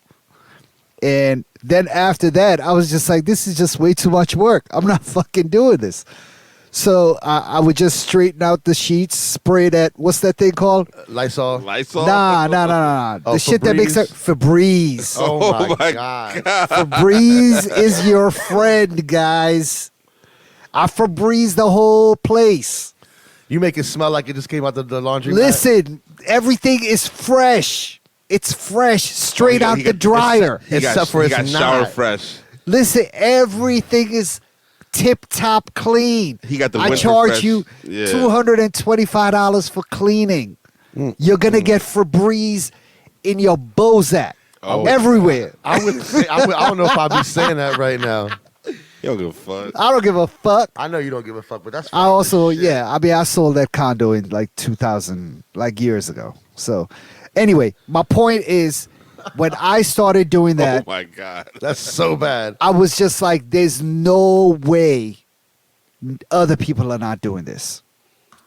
And then after that, I was just like, this is just way too much work. I'm not fucking doing this. So I would just straighten out the sheets, spray that. What's that thing called? Lysol. Nah. The shit that makes it Febreze. Oh my God. Febreze is your friend, guys. I Febreze the whole place. You make it smell like it just came out the laundry. Listen, everything is fresh. It's fresh, straight out the dryer. Except for it's shower not fresh. Listen, everything is tip-top clean. He got the I winter charge fresh. you $225 for cleaning. You're going to get Febreze in your Bozak. Everywhere. I wouldn't say. I don't know if I'd be saying that right now. You don't give a fuck. I don't give a fuck. I know you don't give a fuck, but that's. I also, I sold that condo in like 2000, like years ago. So, anyway, my point is, when I started doing that, oh my God, that's so bad. I was just like, there's no way other people are not doing this.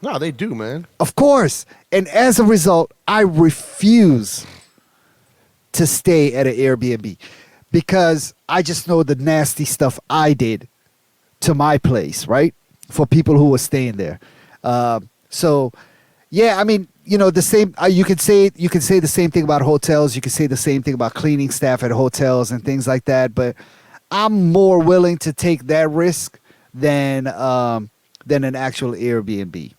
No, they do, man. Of course. And as a result, I refuse to stay at an Airbnb because I just know the nasty stuff I did to my place, right? For people who were staying there. So, yeah, I mean, you know, the same. You could say the same thing about hotels. You could say the same thing about cleaning staff at hotels and things like that. But I'm more willing to take that risk than an actual Airbnb.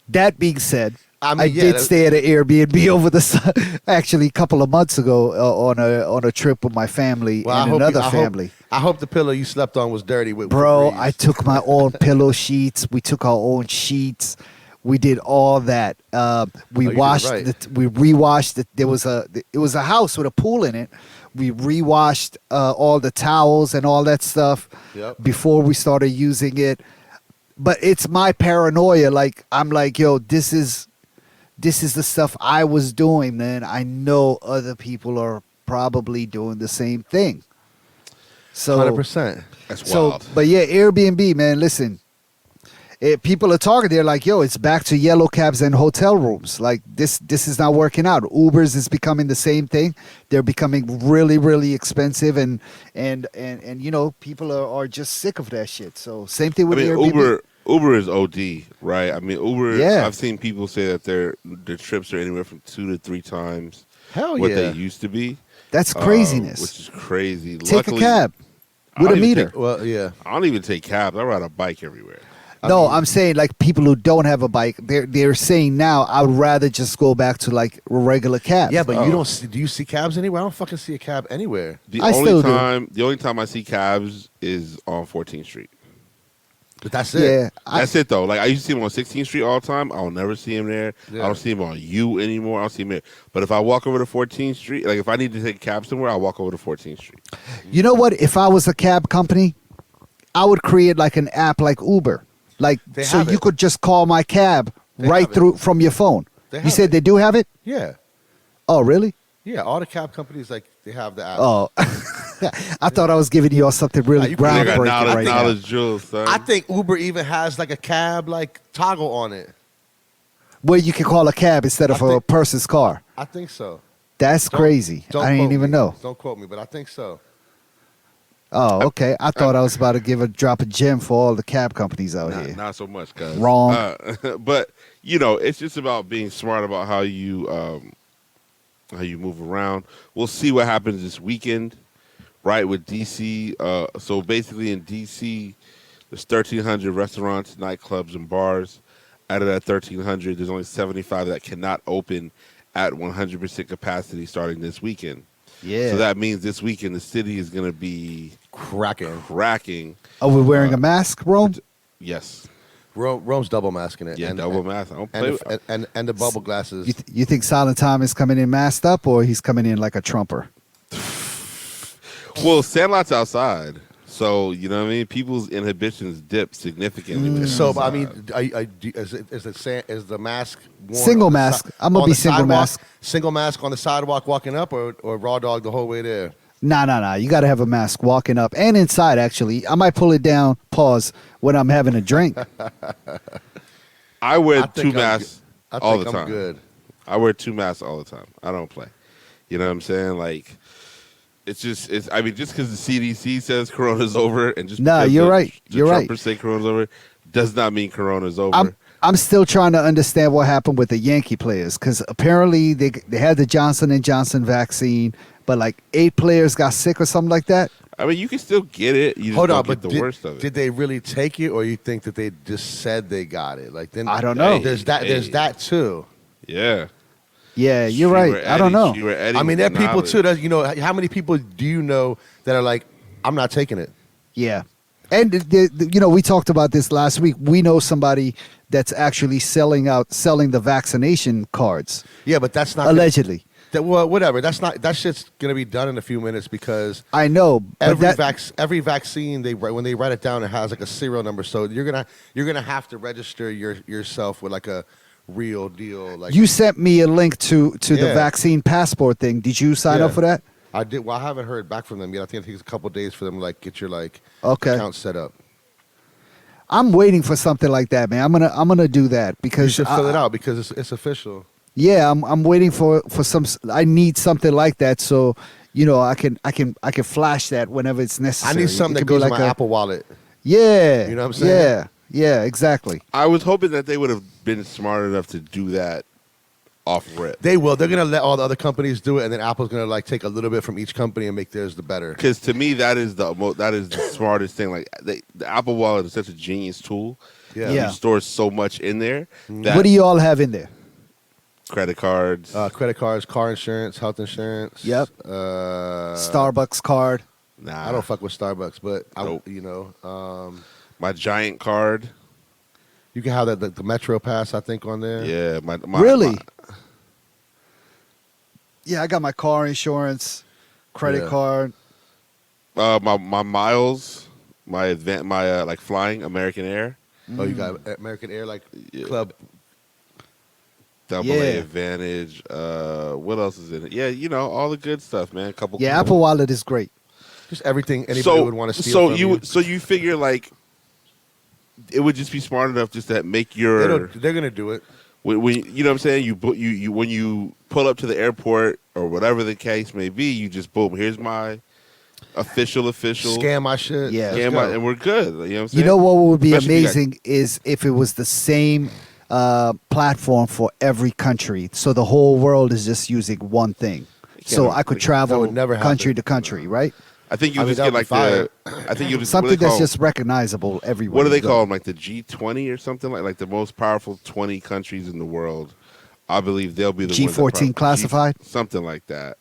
That being said, I did stay at an Airbnb over actually a couple of months ago on a trip with my family and another family. I hope the pillow you slept on was dirty. Bro, I took my own pillow sheets. We took our own sheets. We did all that. We washed. We rewashed it. It was a house with a pool in it. We rewashed all the towels and all that stuff before we started using it. But it's my paranoia. Like I'm like, yo, this is the stuff I was doing, man. I know other people are probably doing the same thing. So 100%. That's wild. But yeah, Airbnb, man. Listen, people are talking. They're like, yo, it's back to yellow cabs and hotel rooms. Like this is not working out. Ubers is becoming the same thing. They're becoming really, really expensive, and you know, people are just sick of that shit. So same thing with Airbnb. Uber is OD, right? I mean, Uber. Yeah. I've seen people say that their trips are anywhere from 2 to 3 times what they used to be. That's craziness. Which is crazy. Take a cab with a meter. I don't even take cabs. I ride a bike everywhere. I'm saying like people who don't have a bike, they're saying now I would rather just go back to like regular cabs. Yeah, but you don't. Do you see cabs anywhere? I don't fucking see a cab anywhere. The only time I see cabs is on 14th Street. But that's it. Yeah, that's it though. Like I used to see him on 16th Street all the time. I'll never see him there. Yeah. I don't see him on U anymore. I don't see him there. But if I walk over to 14th Street, like if I need to take a cab somewhere, I'll walk over to 14th Street. You know what? If I was a cab company, I would create like an app like Uber. Like so you could just call my cab right through from your phone. You said they do have it? Yeah. Oh, really? Yeah, all the cab companies like they have the app. Oh, I thought I was giving you all something really you can- groundbreaking knowledge, right now. knowledge jewels, son. I think Uber even has like a cab like toggle on it. Where you can call a cab instead of I a think- person's car. I think so. That's Don't- crazy. don't I didn't quote even me. know. Don't quote me, but I think so. Oh, okay. I thought I was about to drop a gem for all the cab companies out here. Not so much, cuz. Wrong. But it's just about being smart about how you move around. We'll see what happens this weekend, right? With DC. So basically, in DC, there's 1,300 restaurants, nightclubs, and bars. Out of that 1,300, there's only 75 that cannot open at 100% capacity starting this weekend. Yeah. So that means this weekend the city is going to be cracking. Are we wearing a mask, Rome? Yes. Rome's double masking it. Yeah, and, double and, mask. I don't play and the bubble glasses. You think Silent Tom is coming in masked up, or he's coming in like a trumper? Well, Sandlot's outside. So, you know what I mean? People's inhibitions dip significantly. when So, they're I outside. mean, is the mask worn Single on the mask. si- I'm gonna on be the single sidewalk? mask. Single mask on the sidewalk walking up, or raw dog the whole way there. Nah. You got to have a mask walking up and inside, actually. I might pull it down, pause, when I'm having a drink. I wear I think two I'm masks I all think the time. I'm good. I wear two masks all the time. I don't play. You know what I'm saying? Like, just because the CDC says Corona's over and just Nah, because you're the- right. the You're right. Trumpers say Corona's over does not mean Corona's over. I'm still trying to understand what happened with the Yankee players, because apparently they had the Johnson & Johnson vaccine, but like 8 players got sick or something like that. I mean, you can still get it. You just Hold don't on, get but the worst of it. did they really take it, or you think that they just said they got it? Like, then I don't know. There's that. There's that too. Yeah. Yeah, you're Streetwear right. I don't know. Streetwear Eddy I mean, with there are the people knowledge. too. That how many people do you know that are like, I'm not taking it? Yeah. And, we talked about this last week. We know somebody that's actually selling the vaccination cards, Yeah, but that's not allegedly. Well, whatever. That's not. That shit's gonna be done in a few minutes because I know. But every vaccine when they write it down, it has like a serial number. So you're gonna have to register yourself with like a real deal. Like you sent me a link to the Yeah. vaccine passport thing. Did you sign Yeah. up for that? I did. Well, I haven't heard back from them yet. I think it takes a couple of days for them to like get your Okay. account set up. I'm waiting for something like that, man. I'm gonna do that You because should fill it out because it's official. Yeah, I'm waiting for some. I need something like that, so I can flash that whenever it's I necessary. need something It that could be goes in like my a- Apple Wallet. Yeah, You know what I'm saying? Yeah, exactly. I was hoping that they would have been smart enough to do that off rip. They will. They're gonna let all the other companies do it, and then Apple's gonna like take a little bit from each company and make theirs the better. Because to me, that is the smartest thing. Like the Apple Wallet is such a genius tool. Yeah. Yeah. You store so much in there. That What do you all have in there? credit cards. Credit cards, car insurance, health insurance. Yep. Starbucks card. Nah, I don't fuck with Starbucks, but Nope. you my Giant card. you can have the Metro Pass, I think, on there. Yeah, my Really? Yeah, I got my car insurance, credit Yeah. card. my miles, my like flying American Air, Oh, you got American Air Yeah. Club. double Yeah. A Advantage. What else is in it? Yeah, all the good stuff, man. Couple. Yeah, Apple Wallet is great. Just everything anybody would want to steal so from you you. so you figure like it would just be smart enough just to make your They're gonna do it. when you know what I'm saying, you when you pull up to the airport or whatever the case may be, you just boom, here's my official Scan my shit. Yeah. Let's scan go. and we're good. You know what I'm saying? You know what would be Especially if you got- amazing is if it was the same platform for every country, so the whole world is just using one thing. So I could that travel would never country happen. to country, right? I think you I mean, just get like that'd the I think you just Something what do they that's call- just recognizable everywhere. what do you they go. call them, like the G20 or something, like the most powerful 20 countries in the world. I believe they'll be the ones that G14 classified? something like that.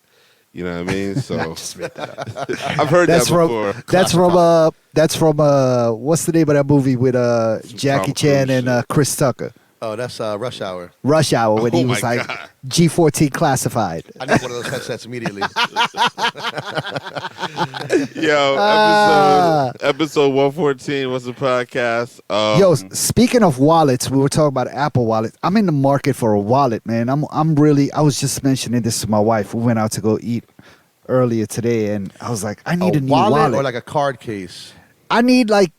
You know what I mean? So I just read that out. I've heard That's that from before. that's from what's the name of that movie with Jackie Tom Chan Cruise and shit. Chris Tucker? Oh, that's Rush Hour. Rush Hour when Oh he was my like God. G14 classified. I need one of those headsets immediately. episode 114. What's the podcast? Yo, speaking of wallets, we were talking about Apple Wallet. I'm in the market for a wallet, man. I was just mentioning this to my wife. We went out to go eat earlier today, and I was like, I need a new wallet. Or like a card case. I need like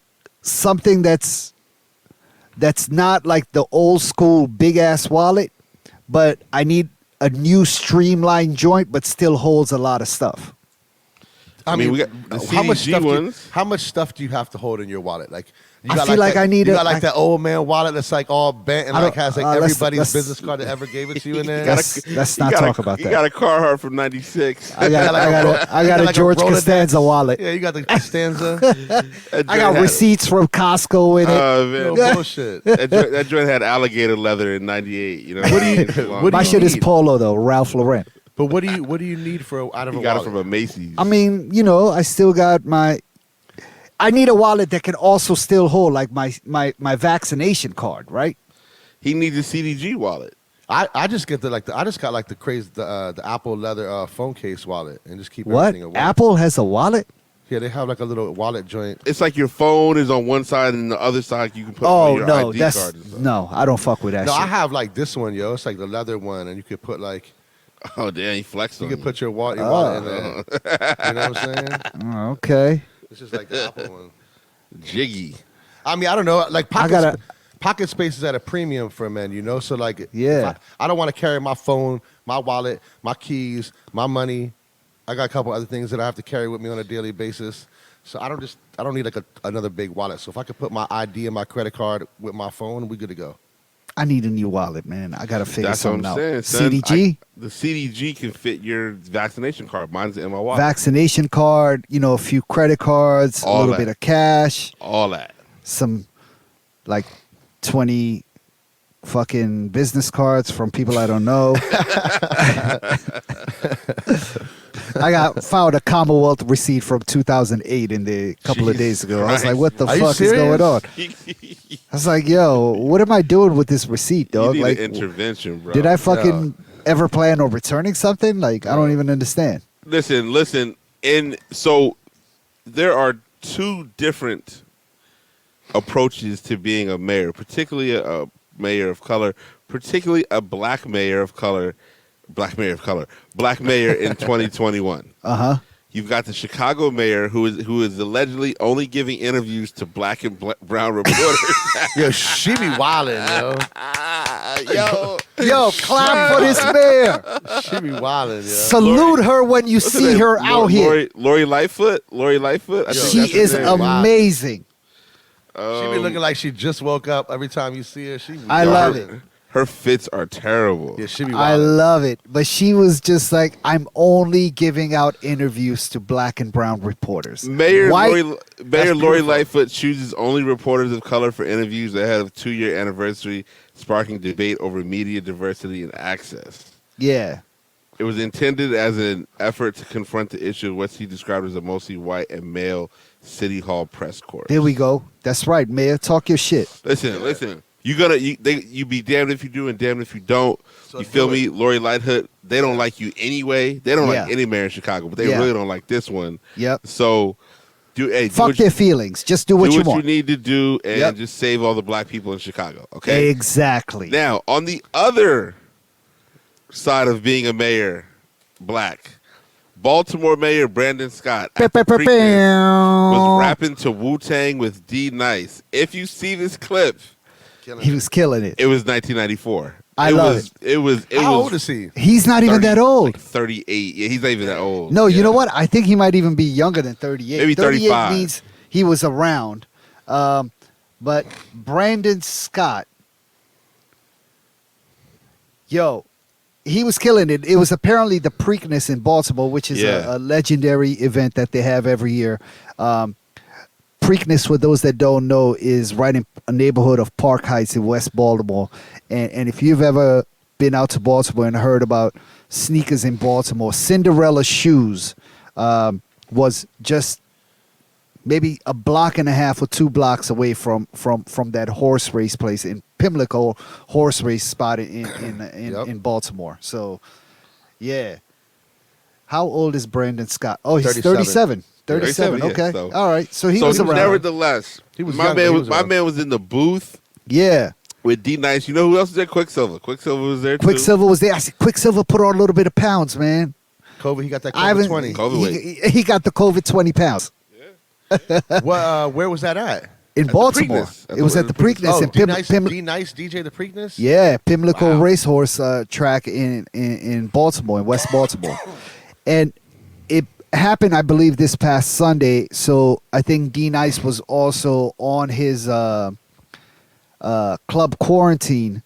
something that's not like the old school big ass wallet, but I need a new streamlined joint, but still holds a lot of stuff. I mean, we got the CDG ones. How much stuff do you have to hold in your wallet? Like, I feel like I need. You got like that old man wallet that's like all bent and like has like everybody's business card that ever gave it to you in there. Let's not talk about that. You got a Carhartt from '96. I got a George Costanza wallet. Yeah, you got the Costanza. I got receipts from Costco in it. No bullshit. That joint had alligator leather in '98. You know, my shit is Polo though, Ralph Lauren. But what do you need for out of a wallet? You got it from a Macy's. I mean, I still got my. I need a wallet that can also still hold like my vaccination card, right? He needs a CDG wallet. I just got the crazy the Apple leather phone case wallet and just keep what? everything in one. Apple has a wallet? Yeah, they have like a little wallet joint. It's like your phone is on one side and the other side you can put on your ID card. No, I don't fuck with that. No, shit. I have like this one, yo. It's like the leather one, and you could put like. Oh damn, he flexed on you. You could put your wallet in there. You know what I'm saying? Oh, okay. It's just like the Apple one. Jiggy. I mean, I don't know. Like pocket space is at a premium for men, So like, yeah, I don't want to carry my phone, my wallet, my keys, my money. I got a couple other things that I have to carry with me on a daily basis. So I don't need like another big wallet. So if I could put my ID and my credit card with my phone, we good to go. I need a new wallet, man. I gotta figure something out. Saying, CDG. The CDG can fit your vaccination card. Mine's in my wallet. Vaccination card. A few credit cards, a little bit of cash, all that. Some like 20 fucking business cards from people I don't know. I found a Commonwealth receipt from 2008 in the couple of days ago. Christ. I was like, what the fuck is going on? I was like, yo, what am I doing with this receipt, dog? You need like an intervention, bro. Did I fucking ever plan on returning something? Like, I don't even understand. Listen. And so there are two different approaches to being a mayor, particularly a mayor of color, particularly a black mayor of color. Black mayor in 2021. Uh-huh. You've got the Chicago mayor who is allegedly only giving interviews to black and brown reporters. Yo, she be wildin', yo. Yo, clap for this mayor. She be wildin', yo. Salute her when you see her out here. Lori Lightfoot. She is amazing. She be looking like she just woke up every time you see her. I love it. Her fits are terrible. Yeah, she be I love it. But she was just like, I'm only giving out interviews to black and brown reporters. Mayor Lori Lightfoot chooses only reporters of color for interviews ahead of 2-year anniversary, sparking debate over media diversity and access. Yeah. It was intended as an effort to confront the issue of what she described as a mostly white and male City Hall press corps. There we go. That's right, Mayor. Talk your shit. Listen. You be damned if you do and damned if you don't. So you feel me? Lori Lightfoot, they don't like you anyway. They don't like any mayor in Chicago, but they really don't like this one. Yep. So fuck their feelings. Just do what you want. Do what you need to do and just save all the black people in Chicago. Okay? Exactly. Now, on the other side of being a mayor, black, Baltimore Mayor Brandon Scott was rapping to Wu-Tang with D Nice. If you see this clip, he was killing it. It was 1994. I love it. It was. How old is he? He's not even that old. Like 38. Yeah, he's not even that old. No, you know what? I think he might even be younger than 38. Maybe 35. 38 means he was around. But Brandon Scott, yo, he was killing it. It was apparently the Preakness in Baltimore, which is a legendary event that they have every year. Preakness, for those that don't know, is right in a neighborhood of Park Heights in West Baltimore. And if you've ever been out to Baltimore and heard about sneakers in Baltimore, Cinderella Shoes was just maybe a block and a half or 2 blocks away from that horse race place in Pimlico horse race spot in Baltimore. So, yeah. How old is Brandon Scott? Oh, he's 37. 37. 37, yeah, Okay. so- All right. So he So was around. nevertheless, He was my young, but man he was was my around. man was in the booth Yeah. with D Nice. You know who else was there? Quicksilver. Quicksilver was there too. Quicksilver was there. I said, Quicksilver put on a little bit of pounds, man. COVID, he got that I haven't. COVID 20. COVID weight. He got the COVID 20 pounds Where was that at? in the Baltimore. Preakness. That's It was what at the the Preakness- Preakness Oh, in Pim, D-Nice DJ the Preakness? Yeah, Pimlico Wow. Racehorse track in Baltimore, in West Baltimore. And it happened, I believe, this past Sunday. So I think D Nice was also on his club quarantine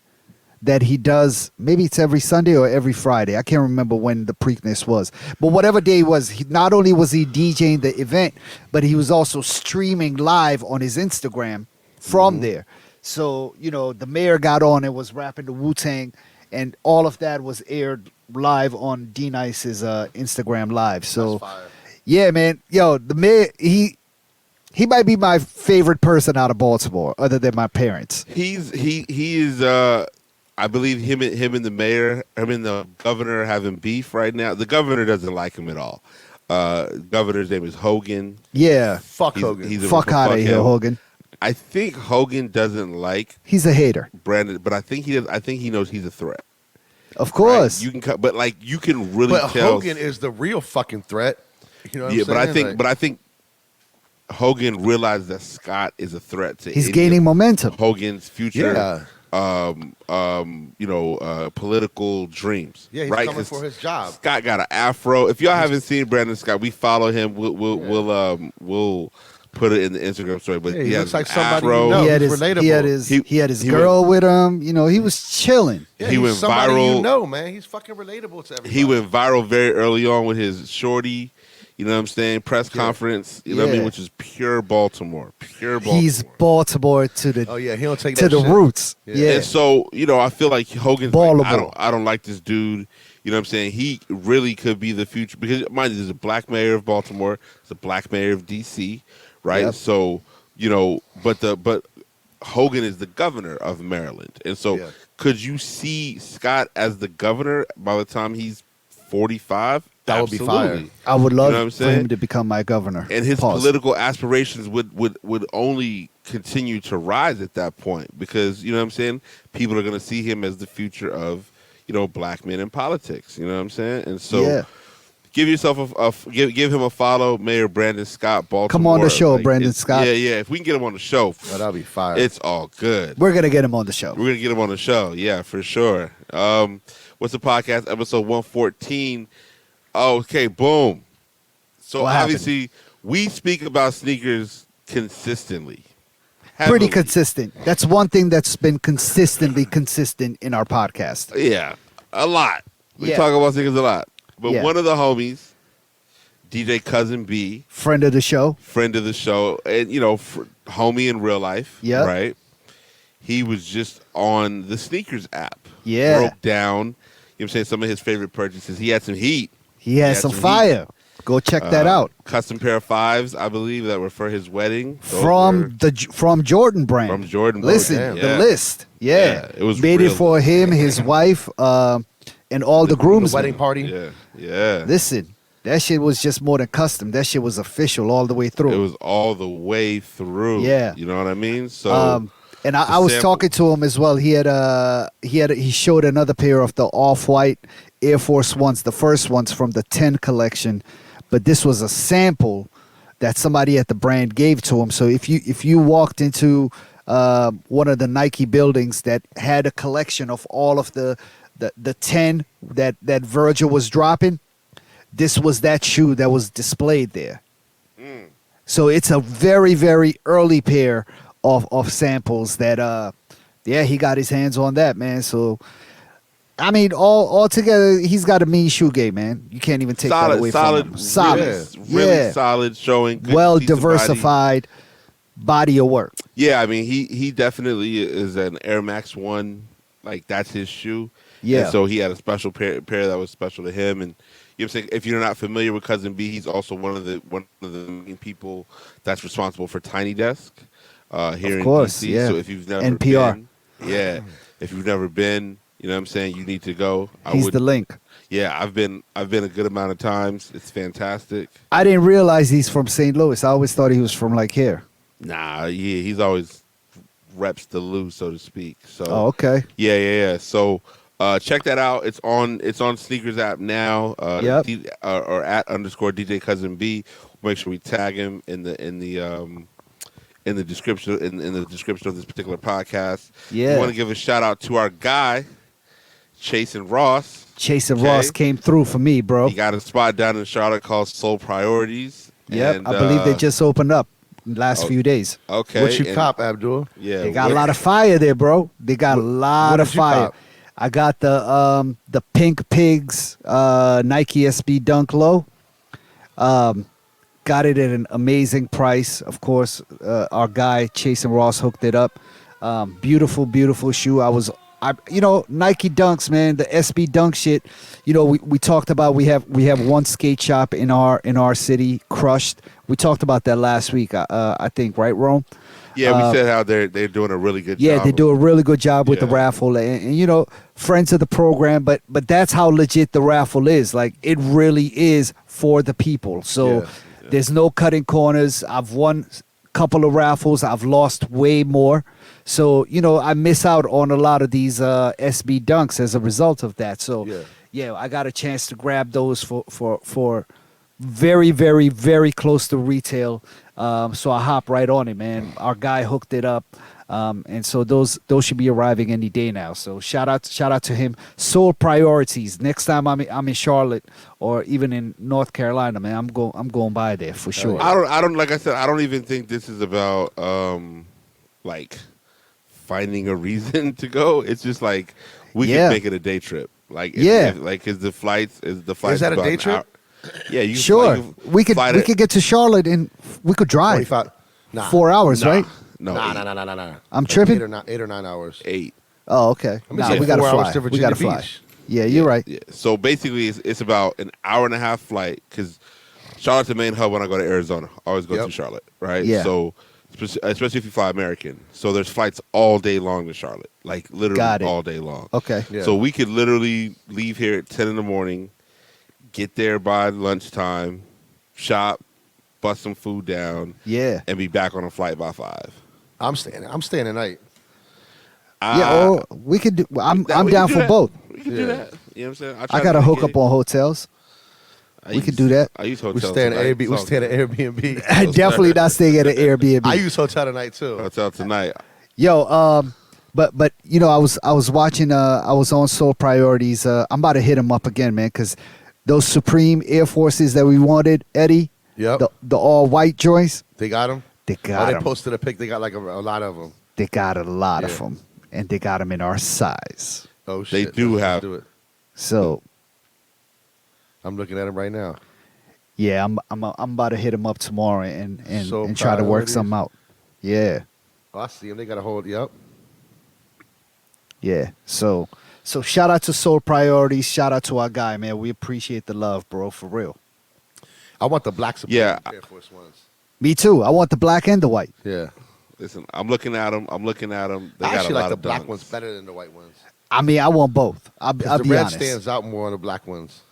that he does. Maybe it's every Sunday or every Friday. I can't remember when the Preakness was. But whatever day it was, not only was he DJing the event, but he was also streaming live on his Instagram from there. So, the mayor got on and was rapping the Wu-Tang, and all of that was aired live on D Nice's Instagram live. So, That's fire. yeah, man. Yo, the mayor, he might be my favorite person out of Baltimore, other than my parents. He is. I believe him and the mayor, him and the governor having beef right now. The governor doesn't like him at all. Governor's name is Hogan. Yeah. Fuck He's- Hogan. he's a- Fuck out of him. here, Hogan. I think Hogan doesn't like He's a hater. Brandon, but I think he does. I think he knows he's a threat. Of course. Right? You can cut, but like you can really But tell. Hogan is the real fucking threat. You know what yeah, I'm but I saying? think, Like, but I think Hogan realized that Scott is a threat to. He's any gaining of momentum. Hogan's future. Yeah. Political dreams. Yeah, he's right? coming 'Cause for his job. Scott got an afro. If y'all haven't seen Brandon Scott, we follow him. We'll put it in the Instagram story. But Yeah, he he has looks like an somebody you afro. know. he had he's his, relatable. he had his He girl with him. He was chilling. Yeah, he he's went somebody viral. You know, man. He's fucking relatable to everybody. He went viral very early on with his shorty. You know what I'm saying? Press conference. You know what I mean? Yeah. Which is pure Baltimore. Pure Baltimore. He's Baltimore to the Oh yeah, he don't take to that the shit. roots. Yeah. Yeah. And so, I feel like Hogan's like, Ballable. I don't like this dude. You know what I'm saying? He really could be the future because mind you, there's a black mayor of Baltimore, there's a black mayor of DC, right? Yep. So, but Hogan is the governor of Maryland. And so Yeah. could you see Scott as the governor by the time he's 45? That would be Absolutely. fire. I would love You know what I'm for saying? him to become my governor. And his Pause. political aspirations would only continue to rise at that point because, you know what I'm saying? People are going to see him as the future of, black men in politics. You know what I'm saying? And so Yeah. give yourself give him a follow, Mayor Brandon Scott, Baltimore. Come on the show, Brandon it's- Scott. Yeah. If we can get him on the show, Oh, that'd be fire. it's all good. We're gonna get him on the show. We're going to get him on the show. Yeah, for sure. What's the podcast? Episode 114. Okay, boom. So What happened? obviously, we speak about sneakers consistently. Pretty Heavily. consistent. That's one thing that's been consistently consistent in our podcast. Yeah, a lot. We Yeah. talk about sneakers a lot. But Yeah. one of the homies, DJ Cousin B, Friend of the show. friend of the show, and homie in real life, Yep. right? He was just on the sneakers app. Yeah. Broke down, I'm saying, some of his favorite purchases. He had some heat. He has Yeah, some some fire. Go check that out. Custom pair of fives, I believe, that were for his wedding. Those were From Jordan brand. from Jordan. Listen, damn. the Yeah. list. Yeah. Yeah, it was made real. it for him, his wife, and all the the groomsmen. wedding party. Yeah. Listen, that shit was just more than custom. That shit was official all the way through. It was all the way through. Yeah. You know what I mean? So and the I was sample- talking to him as well. He showed another pair of the off-white Air Force Ones, the first ones from the 10 collection, but this was a sample that somebody at the brand gave to him. So if you walked into one of the Nike buildings that had a collection of all of the 10 that Virgil was dropping, this was that shoe that was displayed there. So it's a very, very early pair of samples that he got his hands on that, man. So I mean, all together, he's got a mean shoe game, man. You can't even take that away from him. Solid, really solid showing. Good well piece of body. diversified body of work. Yeah, I mean, he definitely is an Air Max 1. Like, that's his shoe. Yeah. And so he had a special pair that was special to him. And you know what I'm saying? If you're not familiar with Cousin B, he's also one of the main people that's responsible for Tiny Desk here Of course, in DC. yeah. So if you've never NPR. been, if you've never been, you know what I'm saying, you need to go. He's the link. Yeah, I've been a good amount of times. It's fantastic. I didn't realize he's from St. Louis. I always thought he was from like here. Nah, yeah, he's always reps the Lou, so to speak. So Oh, okay. yeah. So check that out. It's on Sneakers app now. Yep. Or at _ DJ Cousin B. Make sure we tag him in the description in the description of this particular podcast. Yeah. We want to give a shout out to our guy, Chasin' Ross. Chasin' Okay. Ross came through for me, bro. He got a spot down in Charlotte called Soul Priorities. Yep. And, I believe they just opened up in the last few days. Okay. What you and- cop, Abdul? Yeah. They got a lot of fire there, bro. They got a lot what of did you fire. cop? I got the Pink Pigs Nike SB Dunk Low. Got it at an amazing price. Of course, our guy Chasin' Ross hooked it up. Beautiful, beautiful shoe. Nike Dunks, man, the SB Dunk shit. We talked about we have one skate shop in our city, Crushed. We talked about that last week, I think, right, Rome? Yeah, we said how they're doing a really good job. Yeah, they do a really good job with the Yeah. raffle, and friends of the program. But that's how legit the raffle is. Like, it really is for the people. So there's no cutting corners. I've won a couple of raffles. I've lost way more. So I miss out on a lot of these SB Dunks as a result of that. So yeah, I got a chance to grab those for very, very, very close to retail. So I hop right on it, man. Our guy hooked it up, and so those should be arriving any day now. So shout out to him. Soul Priorities. Next time I'm in Charlotte or even in North Carolina, man, I'm going by there for sure. I don't like I said, I don't even think this is about like finding a reason to go. It's just like we can make it a day trip. Like is the flights Is that a about day an trip? hour. Yeah, you Sure, we could get to Charlotte and we could drive 45. Nah. 4 hours, right? No, Nah. I'm tripping. 8 or 9 hours. 8. Oh, okay. I'm gonna Nah, say we gotta 4 hours fly. to We Virginia gotta fly. Beach. Yeah, you're right. Yeah. So basically, it's about an hour and a half flight because Charlotte's the main hub when I go to Arizona. I always go through Charlotte, right? Yeah. So especially if you fly American, so there's flights all day long to Charlotte, like literally all day long. Okay. Yeah. So we could literally leave here at 10 in the morning, get there by lunchtime, shop, bust some food down, and be back on a flight by 5. I'm staying the night. Or we could do. I'm down for both. We could do that. You know what I'm saying? I got to hook up on hotels. We could do that. I use We hotels. stay at tonight. Airbnb. We stay at Airbnb. Definitely not staying at an Airbnb. I use hotel tonight too. Hotel tonight. Yo, but I was watching. I was on Soul Priorities. I'm about to hit them up again, man, because those Supreme Air Forces that we wanted, Eddie. Yep. The all white joints. They got them. They got They them. posted a pic. They got like a lot of them. They got a lot of them, and they got them in our size. Oh They shit! do Let's have. do it. So I'm looking at them right now. yeah, I'm about to hit them up tomorrow and Soul try to work Priorities. something out. Yeah. Oh, I see them. They got a whole. Yep. Yeah. So shout out to Soul Priorities. Shout out to our guy, man. We appreciate the love, bro, for real. I want the black Supreme Yeah. Air Force ones. Me too. I want the black and the white. Yeah. Listen, I'm looking at them. They I got a actually lot like the of black dunks. ones better than the white ones. I mean, I want both. I'll The be red honest. stands out more on the black ones.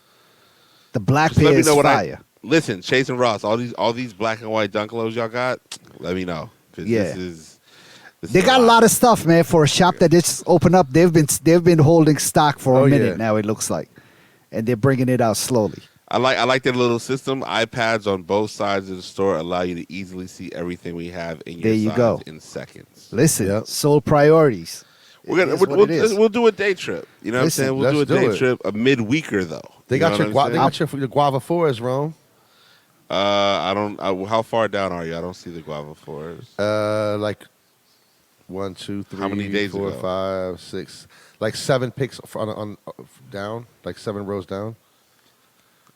The black Just pair let me is know what fire. Listen, Chase and Ross, all these black and white dunk lows y'all got. Let me know. 'Cause Yeah. this is They got a lot of stuff, man, for a shop that just opened up. They've been holding stock for a minute now. It looks like, and they're bringing it out slowly. I like their little system. iPads on both sides of the store allow you to easily see everything we have in your There you size go. in seconds. Listen, Soul Priorities. We'll do a day trip. You know Listen, what I'm saying? We'll do a let's do day it. trip, a midweeker though. They You got know your what I'm saying? the Guava 4s, Rome. I don't. How far down are you? I don't see the Guava 4s. Like 1, 2, 3, How many days 4, ago? 5, 6, like 7 picks on down, like 7 rows down.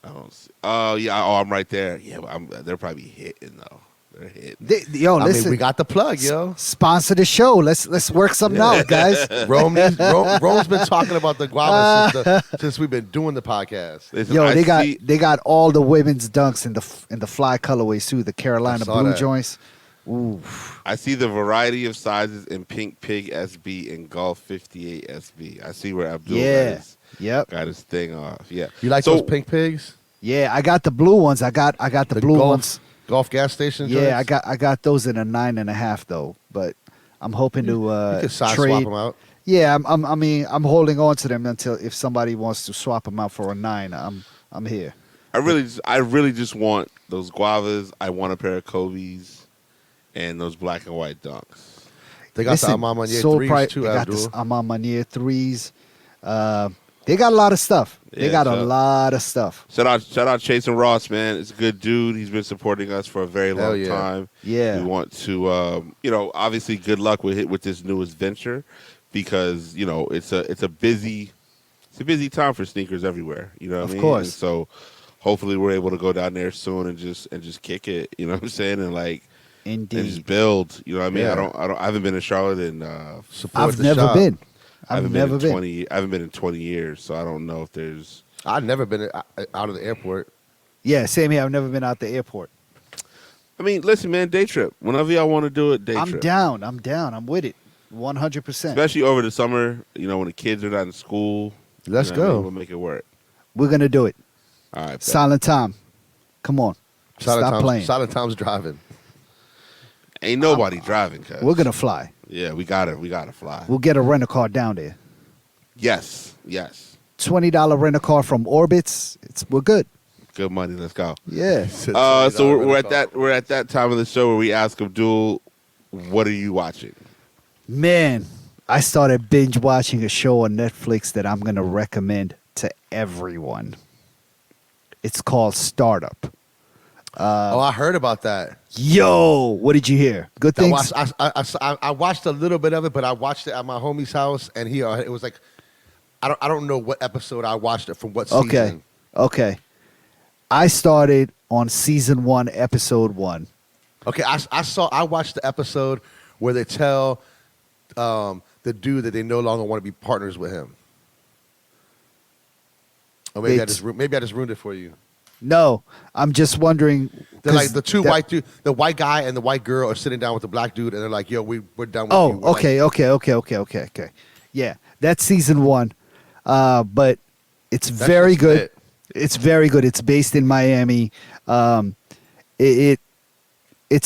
I don't see. Oh yeah. Oh, I'm right there. Yeah, but they're probably hitting though. They're hitting. Yo, I listen. mean, we got the plug, yo. Sponsor the show. Let's work something out, guys. Rome's been talking about the Guava since we've been doing the podcast. Listen, Yo, I they got all the women's dunks in the fly colorways too. The Carolina I saw blue that. joints. Ooh. I see the variety of sizes in Pink Pig SB and Golf 58 SB. I see where Abdul Yeah. is. Yep. Got his thing off. Yeah. You like those pink pigs? Yeah, I got the blue ones. I got the blue ones. Golf gas station. Yeah, joints? I got those in a 9.5 though, but I'm hoping to You could side trade. swap them out. Yeah, I'm holding on to them until if somebody wants to swap them out for a 9, I'm here. I really just want those guavas. I want a pair of Kobe's and those black and white dunks. They got the Amon Manier 3s too, They got Abdul. the Amon Manier 3s. They got a lot of stuff. They got a lot of stuff. Shout out Chase and Ross, man. It's a good dude. He's been supporting us for a very long yeah. time. Yeah. We want to, obviously, good luck with this newest venture, because it's a busy time for sneakers everywhere. You know what I mean? Of course. And so hopefully we're able to go down there soon and just kick it. You know what I'm saying? And Indeed. and just build. You know what I mean? Yeah. I haven't been to Charlotte in Support I've the never shop. been. I haven't been in 20 years, so I don't know if there's. I've never been out of the airport. Yeah, same here. I've never been out the airport. I mean, listen, man, day trip. Whenever y'all want to do it, day I'm trip. down. I'm with it. 100%. Especially over the summer, when the kids are not in school. Let's you know what I go. mean? We'll make it work. We're going to do it. All right. Silent time. Come on. Stop playing. Silent Time's driving. Ain't nobody driving, cuz. We're going to fly. Yeah, we gotta fly. We'll get a rent-a-car down there. Yes. $20 rent-a-car from Orbitz. We're good. Good money. Let's go. Yeah. So we're at that time of the show where we ask Abdul, what are you watching? Man, I started binge watching a show on Netflix that I'm going to recommend to everyone. It's called Startup. I heard about that. Yo, what did you hear? Good things? I watched a little bit of it, but I watched it at my homie's house, and it was like, I don't know what episode I watched it from, what season. Okay. I started on season 1, episode 1. Okay, I watched the episode where they tell the dude that they no longer want to be partners with him. Or maybe I just ruined it for you. No, I'm just wondering. They're like the two white dude, the white guy and the white girl are sitting down with the black dude, and they're like, "Yo, we're done with you." Okay. Yeah, that's season 1, but it's very good. It's very good. It's based in Miami. It's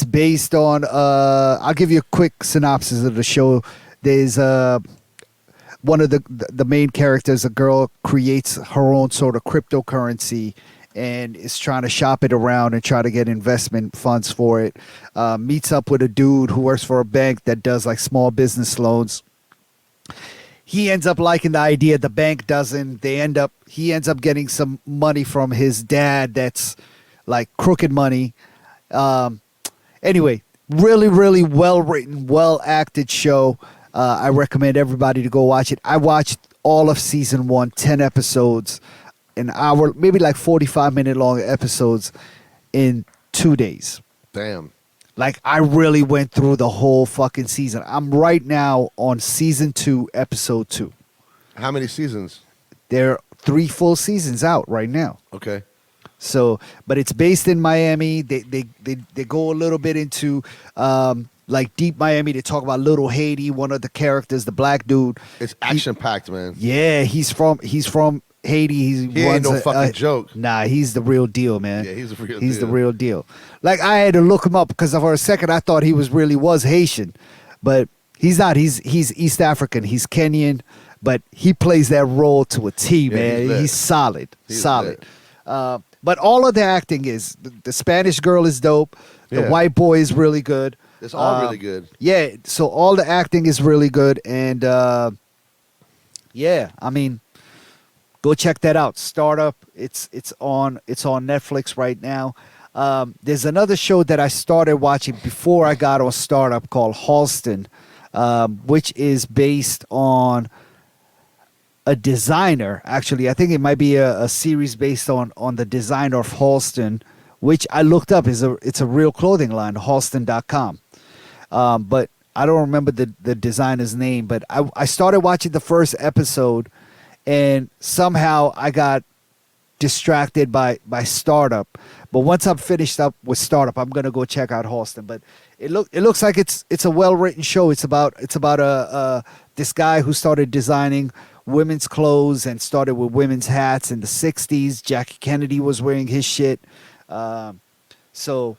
based on. I'll give you a quick synopsis of the show. There's one of the main characters. A girl creates her own sort of cryptocurrency and is trying to shop it around and try to get investment funds for it. Meets up with a dude who works for a bank that does like small business loans. He ends up liking the idea. The bank doesn't. He ends up getting some money from his dad that's like crooked money. Anyway, really, really well written, well acted show. I recommend everybody to go watch it. I watched all of season 1, 10 episodes, an hour, maybe like 45-minute long episodes in 2 days. Damn. Like, I really went through the whole fucking season. I'm right now on season 2, episode 2. How many seasons? There are 3 full seasons out right now. Okay. So, but it's based in Miami. They go a little bit into like deep Miami. They talk about Little Haiti, one of the characters, the black dude. It's action packed, man. Yeah, he's from Haiti. He ain't no fucking joke. Nah, he's the real deal, man. Yeah, he's the real deal. He's the real deal. Like, I had to look him up because for a second I thought he was Haitian, but he's not. He's East African. He's Kenyan, but he plays that role to a T, man. He's solid. But all of the acting is the Spanish girl is dope. The white boy is really good. It's all really good. Yeah, so all the acting is really good, and yeah, I mean, go check that out. Startup. It's on Netflix right now. There's another show that I started watching before I got on Startup called Halston, which is based on a designer. Actually, I think it might be a series based on the designer of Halston, which I looked up. It's a real clothing line, halston.com. But I don't remember the designer's name. But I started watching the first episode, and somehow I got distracted by Startup. But once I'm finished up with Startup, I'm gonna go check out Halston. But it looks like it's a well written show. It's about this guy who started designing women's clothes and started with women's hats in the 60s. Jackie Kennedy was wearing his shit. So,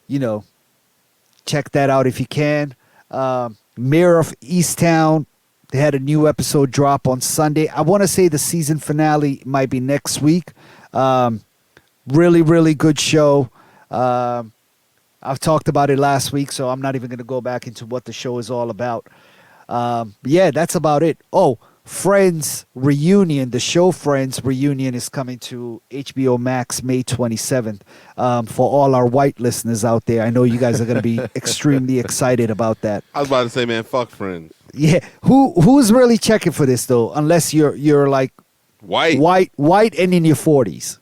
you know, check that out if you can. Mayor of Easttown, they had a new episode drop on Sunday. I want to say the season finale might be next week. Really, really good show. I've talked about it last week, so I'm not even going to go back into what the show is all about. Yeah, that's about it. Oh, Friends reunion, the show Friends reunion is coming to HBO Max May 27th. For all our white listeners out there, I know you guys are going to be extremely excited about that. I was about to say, man, fuck Friends. Yeah, who's really checking for this though? Unless you're like white and in your 40s,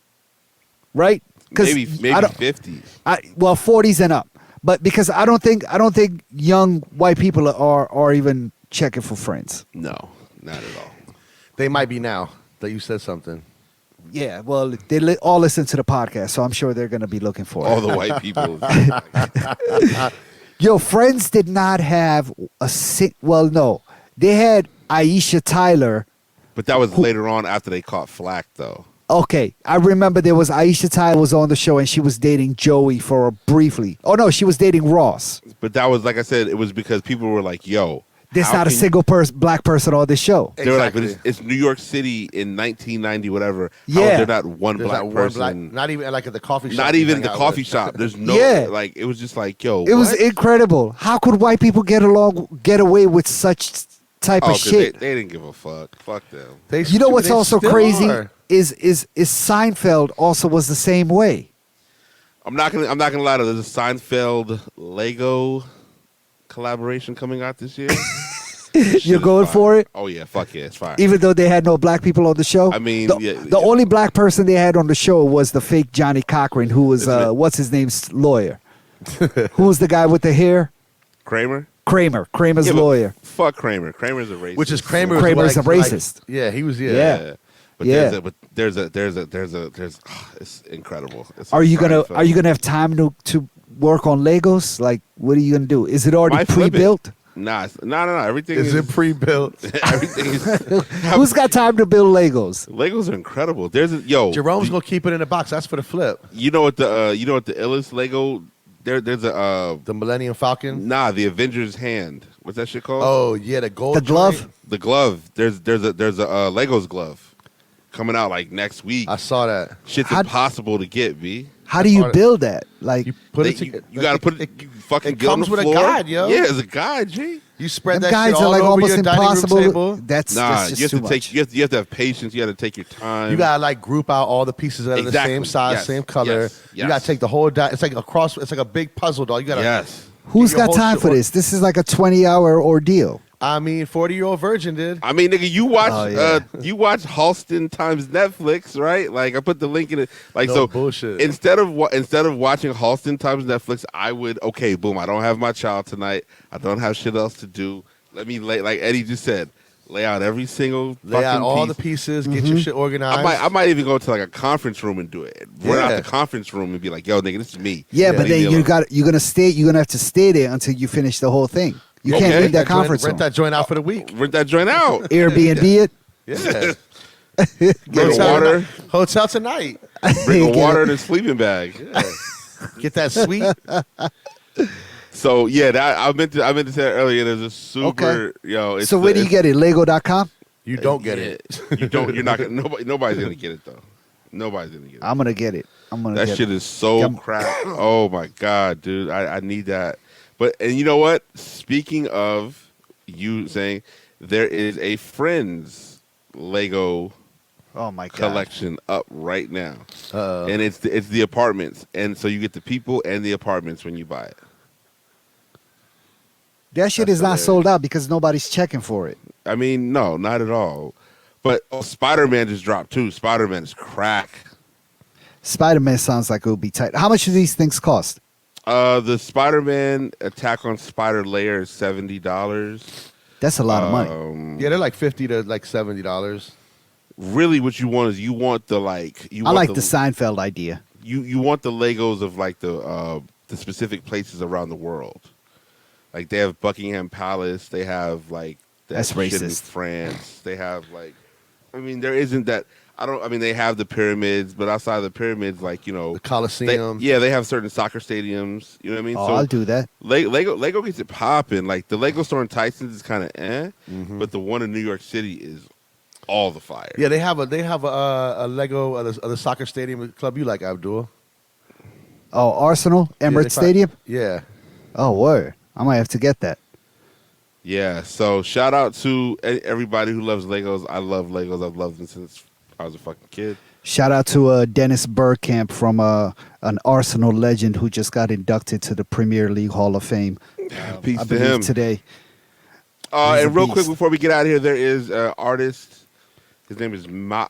right? Maybe 50s. Well, 40s and up. But because I don't think young white people are even checking for Friends. No, not at all. They might be now that you said something. Yeah, well, they all listen to the podcast, so I'm sure they're going to be looking for All it. the white people. Yo, Friends did not have well, no. They had Aisha Tyler. But that was later on after they caught flack, though. Okay, I remember there was Aisha Tyler was on the show and she was dating Joey for briefly. Oh, no, she was dating Ross. But that was, like I said, it was because people were like, yo. There's not a single black person on this show. They were like, but it's New York City in 1990, whatever. Yeah. How is there not one There's black not person? one black, not even like at the coffee shop. Not even the coffee shop. There's no, Yeah. like, it was just like, yo, It was incredible. How could white people get away with such type of 'cause shit? They didn't give a fuck. Fuck them. You know what's they also still crazy are. is Seinfeld also was the same way. I'm not gonna lie to you. There's a Seinfeld Lego collaboration coming out this year. You're going for it? Oh yeah, fuck yeah, it's fine. Even though they had no black people on the show? I mean, the only black person they had on the show was the fake Johnny Cochran, who was, what's his name's lawyer? Who was the guy with the hair? Kramer. Kramer's Yeah, but lawyer. Fuck Kramer. Kramer's a racist. Which is Kramer. Kramer's a racist. Yeah, he was. Yeah. But Yeah. there's it's incredible. It's Are you gonna Seinfeld. have time to work on Legos? Like, what are you gonna do? Is it already Might flip it. pre-built? Nah, no. Everything Is it pre-built? everything is. Who's got time to build Legos? Legos are incredible. Jerome's gonna keep it in the box. That's for the flip. You know what the illest Lego? There's a The Millennium Falcon. the Avengers hand. What's that shit called? Oh yeah, the gold. The glove? joint. The glove. There's a Legos glove coming out like next week. I saw that. Shit's How- impossible to get, B. How do you part of- build that? Like, You put They- it together. you gotta put it. You fucking it get on comes the with a floor. guide, yo. Yeah, it's a guide, G. You spread them that guides shit are all like over almost your dining room impossible. table. That's Nah, just you have too to much. take. You have to have patience. You got to take your time. You gotta like group out all the pieces that are the Exactly. same size, Yes. same color. Yes. You gotta take the whole. It's like it's like a big puzzle, dog. You gotta. Yes. Who's Your got whole time shit for work. this? This is like a 20-hour ordeal. I mean, 40-year-old virgin did. I mean, nigga, you watch Oh, yeah. you watch Halston times Netflix, right? Like I put the link in it. Like No so, bullshit. instead of watching Halston times Netflix, I would boom. I don't have my child tonight. I don't have shit else to do. Let me like Eddie just said, lay out every single Lay out fucking all piece. the pieces. Get your shit organized. I might even go to like a conference room and do it. Run Yeah. out the conference room and be like, yo, nigga, this is me. Yeah, but Leave then me alone. you're gonna have to stay there until you finish the whole thing. You can't Okay. leave that conference Rent room. that joint out for the week. Rent that joint out. Airbnb it. Yeah. Bring a water. Hotel tonight. Bring a Get water it. and a sleeping bag. Get that sweet. So yeah, that I meant to say that earlier. There's a super It's So where do you get it? Lego.com? You don't get it. You don't. You're not gonna. Nobody's gonna get it though. Nobody's gonna get it. I'm gonna get it. That shit is so Yum. crap. Oh my god, dude. I need that. But and you know what? Speaking of you saying, there is a Friends Lego Oh my god. collection up right now, Uh, and it's the apartments, and so you get the people and the apartments when you buy it. That shit That's is not hilarious. sold out because nobody's checking for it. I mean, no, not at all. But Spider-Man just dropped too. Spider-Man is crack. Spider-Man sounds like it would be tight. How much do these things cost? The Spider-Man Attack on Spider Layer is $70. That's a lot of money. yeah, they're like $50 to like $70. Really, what you want is you want the like. You I want like the Seinfeld idea. You want the Legos of like the specific places around the world. Like they have Buckingham Palace. They have like that That's shit in racist. France. They have like I mean, there isn't that. I mean, they have the pyramids, but outside of the pyramids, like, you know, The Coliseum. they have certain soccer stadiums. You know what I mean? Oh, I'll do that. Lego gets it popping. Like the Lego store in Tyson's is kind of Mm-hmm. but the one in New York City is all the fire. Yeah, they have a Lego of the soccer stadium club you like, Abdul. Oh, Arsenal, Emirates Stadium? Yeah. Oh, word. I might have to get that. Yeah. So shout out to everybody who loves Legos. I love Legos. I've loved them since I was a fucking kid. Shout out to Dennis Bergkamp from an Arsenal legend who just got inducted to the Premier League Hall of Fame. Peace I to believe him. today. He's And a real quick beast. before we get out of here, there is an artist. His name is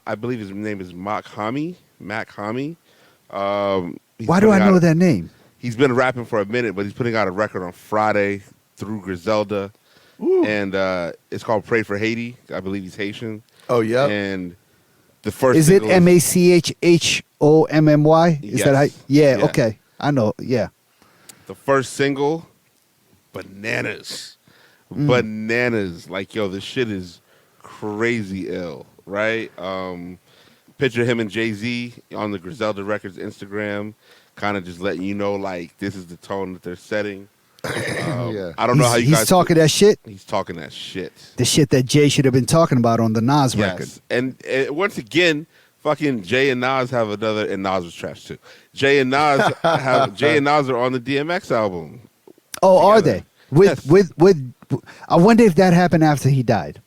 I believe his name is Mac Hami. Why do I know that name? He's been rapping for a minute, but he's putting out a record on Friday through Griselda. Ooh. And it's called Pray for Haiti. I believe he's Haitian. Oh, yeah. And the first Is it single MACHHOMMY? Is that how? Yes. Yeah, Yeah. okay. I know. Yeah. The first single, Bananas. Bananas. Like, yo, this shit is crazy ill, right? Picture him and Jay-Z on the Griselda Records Instagram, kind of just letting you know, like, this is the tone that they're setting. Yeah. I don't know how you He's guys... talking that shit? He's talking that shit. The shit that Jay should have been talking about on the Nas record. Yes. And once again, fucking Jay and Nas have another... And Nas was trash, too. Jay and Nas are on the DMX album. Oh, are together. they? Yes. With I wonder if that happened after he died.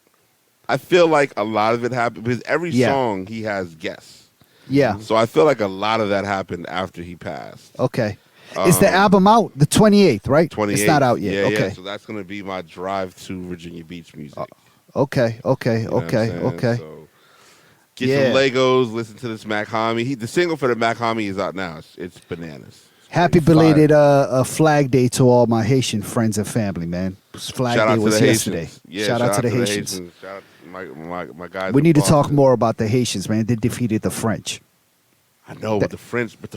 I feel like a lot of it happened because every Yeah. song he has guests. Yeah. So I feel like a lot of that happened after he passed. Okay. Is the album out? The 28th, right? 28th. It's not out yet. Yeah, okay. yeah. So that's going to be my drive to Virginia Beach music. Okay. You know what I'm saying? Okay. So get Yeah. some Legos, listen to this Mac Homie. The single for the Mac Homie is out now. It's Bananas. Happy belated Flag Day to all my Haitian friends and family, man. Flag Shout out Day to was the yesterday. Haitians. Yeah, shout out to the Haitians. Shout out to my guys. We in need to talk Boston. more about the Haitians, man. They defeated the French. I know, but the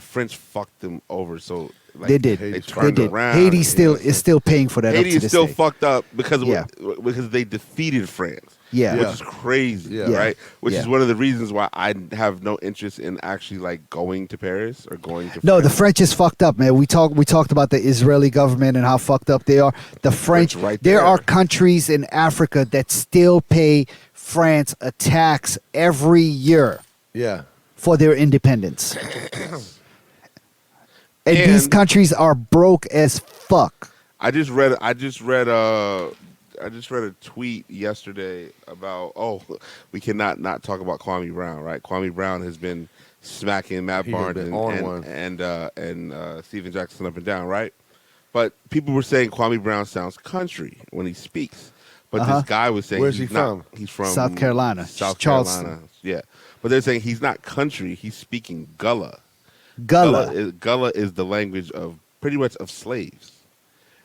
French fucked them over. So like, They did. They They turned did. around. Haiti you still know what I'm is still paying for that. Haiti up to is this still day. fucked up because Yeah. because they defeated France. Yeah. Which is crazy, Yeah. right? Which Yeah. is one of the reasons why I have no interest in actually like going to Paris or going to No, the France. French is fucked up, man. We talked about the Israeli government and how fucked up they are. The French, right there there. are countries in Africa that still pay France a tax every year Yeah. for their independence. And these And- countries are broke as fuck. I just read a tweet yesterday about we cannot not talk about Kwame Brown, right? Kwame Brown has been smacking Matt He has Barnes been on one. and Steven Jackson up and down, right? But people were saying Kwame Brown sounds country when he speaks. But Uh-huh. this guy was saying Where's he's he not- from? He's from South Carolina. South Charleston. Carolina. Yeah. But they're saying he's not country, he's speaking Gullah. Gullah. Gullah is the language of pretty much of slaves,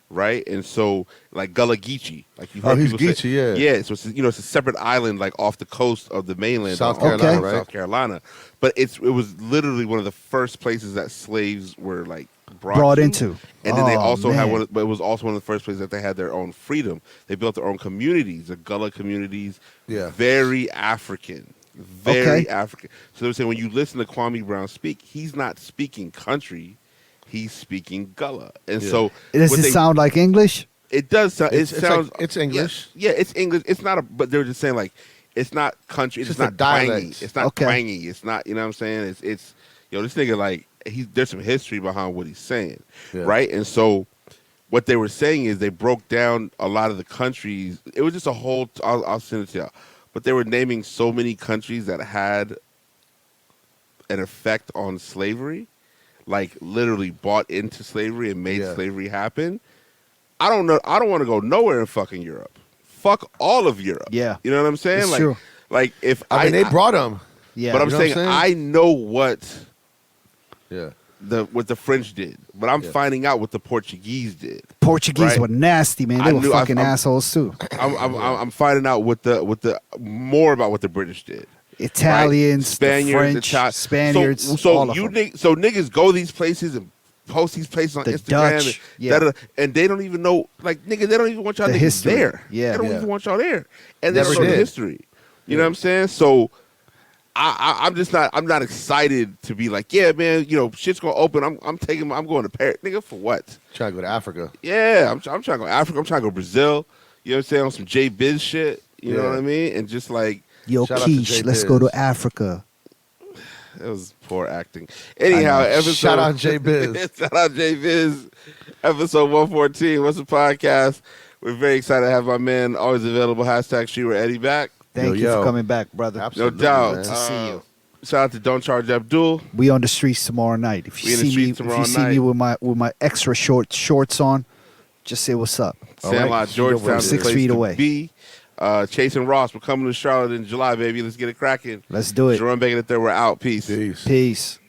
right? And so like Gullah Geechee, like you've heard Oh, he's people Geechee, yeah. yeah. So it's, it's a separate island like off the coast of the mainland, South on- Carolina, on right? South Carolina. But it was literally one of the first places that slaves were like Brought to. into. And then they Oh, also had man. but it was also one of the first places that they had their own freedom. They built their own communities, the Gullah communities. Yeah. Very African. Very Okay. African. So they're saying when you listen to Kwame Brown speak, he's not speaking country, he's speaking Gullah. And Yeah. so Does what it they- sound like English? it does sound. It's It sounds. like- it's English. Yeah, it's English. It's not a. But they're just saying like, it's not country. It's It's not just a twangy. dialect. It's not Okay. twangy. It's not. You know what I'm saying? It's. This nigga like there's some history behind what he's saying, Yeah. right? And so, what they were saying is they broke down a lot of the countries. It was just a whole. I'll send it to y'all. But they were naming so many countries that had an effect on slavery, like literally bought into slavery and made Yeah. slavery happen. I don't know. I don't want to go nowhere in fucking Europe. Fuck all of Europe. Yeah. You know what I'm saying? It's like, true. like if I mean, they brought him. Yeah. but I'm You know what I'm saying saying? I know what Yeah. what the French did, but I'm Yeah. finding out what the Portuguese did. Portuguese Right. were nasty, man. They I were knew- fucking I'm- assholes too. I'm finding out what the more about what the British did. Italians, Spaniards, the French, Itali- Spaniards, So all of them. so niggas go these places and post these places on The Instagram, Dutch, and, yeah. and they don't even know, like nigga, they don't even want y'all The niggas history, there. yeah. they don't Yeah. even want y'all there, and they Never don't know the did. history. You know what I'm saying? So I'm just not. I'm not excited to be like, yeah, man. You know, shit's gonna open. I'm going to Paris, nigga. For what? Trying to go to Africa. Yeah, I'm trying to go to Africa. I'm trying to go to Brazil. You know what I'm saying? On some J Biz shit. You know what I mean? And just like, Yo, Shout out to Keish, let's J-Biz. go to Africa. it was poor acting. Anyhow, episode. Shout out J-Biz. Shout out J Biz. Episode 114. What's the podcast? We're very excited to have my man always available. Hashtag Streetwear Eddy back. Thank you for coming back, brother. Absolutely, No doubt. man. To see you. Shout out to Don't Charge Abdul. We on the streets tomorrow night. If We you in the see me, streets tomorrow see me with my extra shorts on, just say what's up. All right? Sandlot, Georgetown, We're the 6 place feet to away. be. Chase and Ross, we're coming to Charlotte in July, baby. Let's get it cracking. Let's do it. Jerome Bacon III, we're out. Peace. Peace. Peace.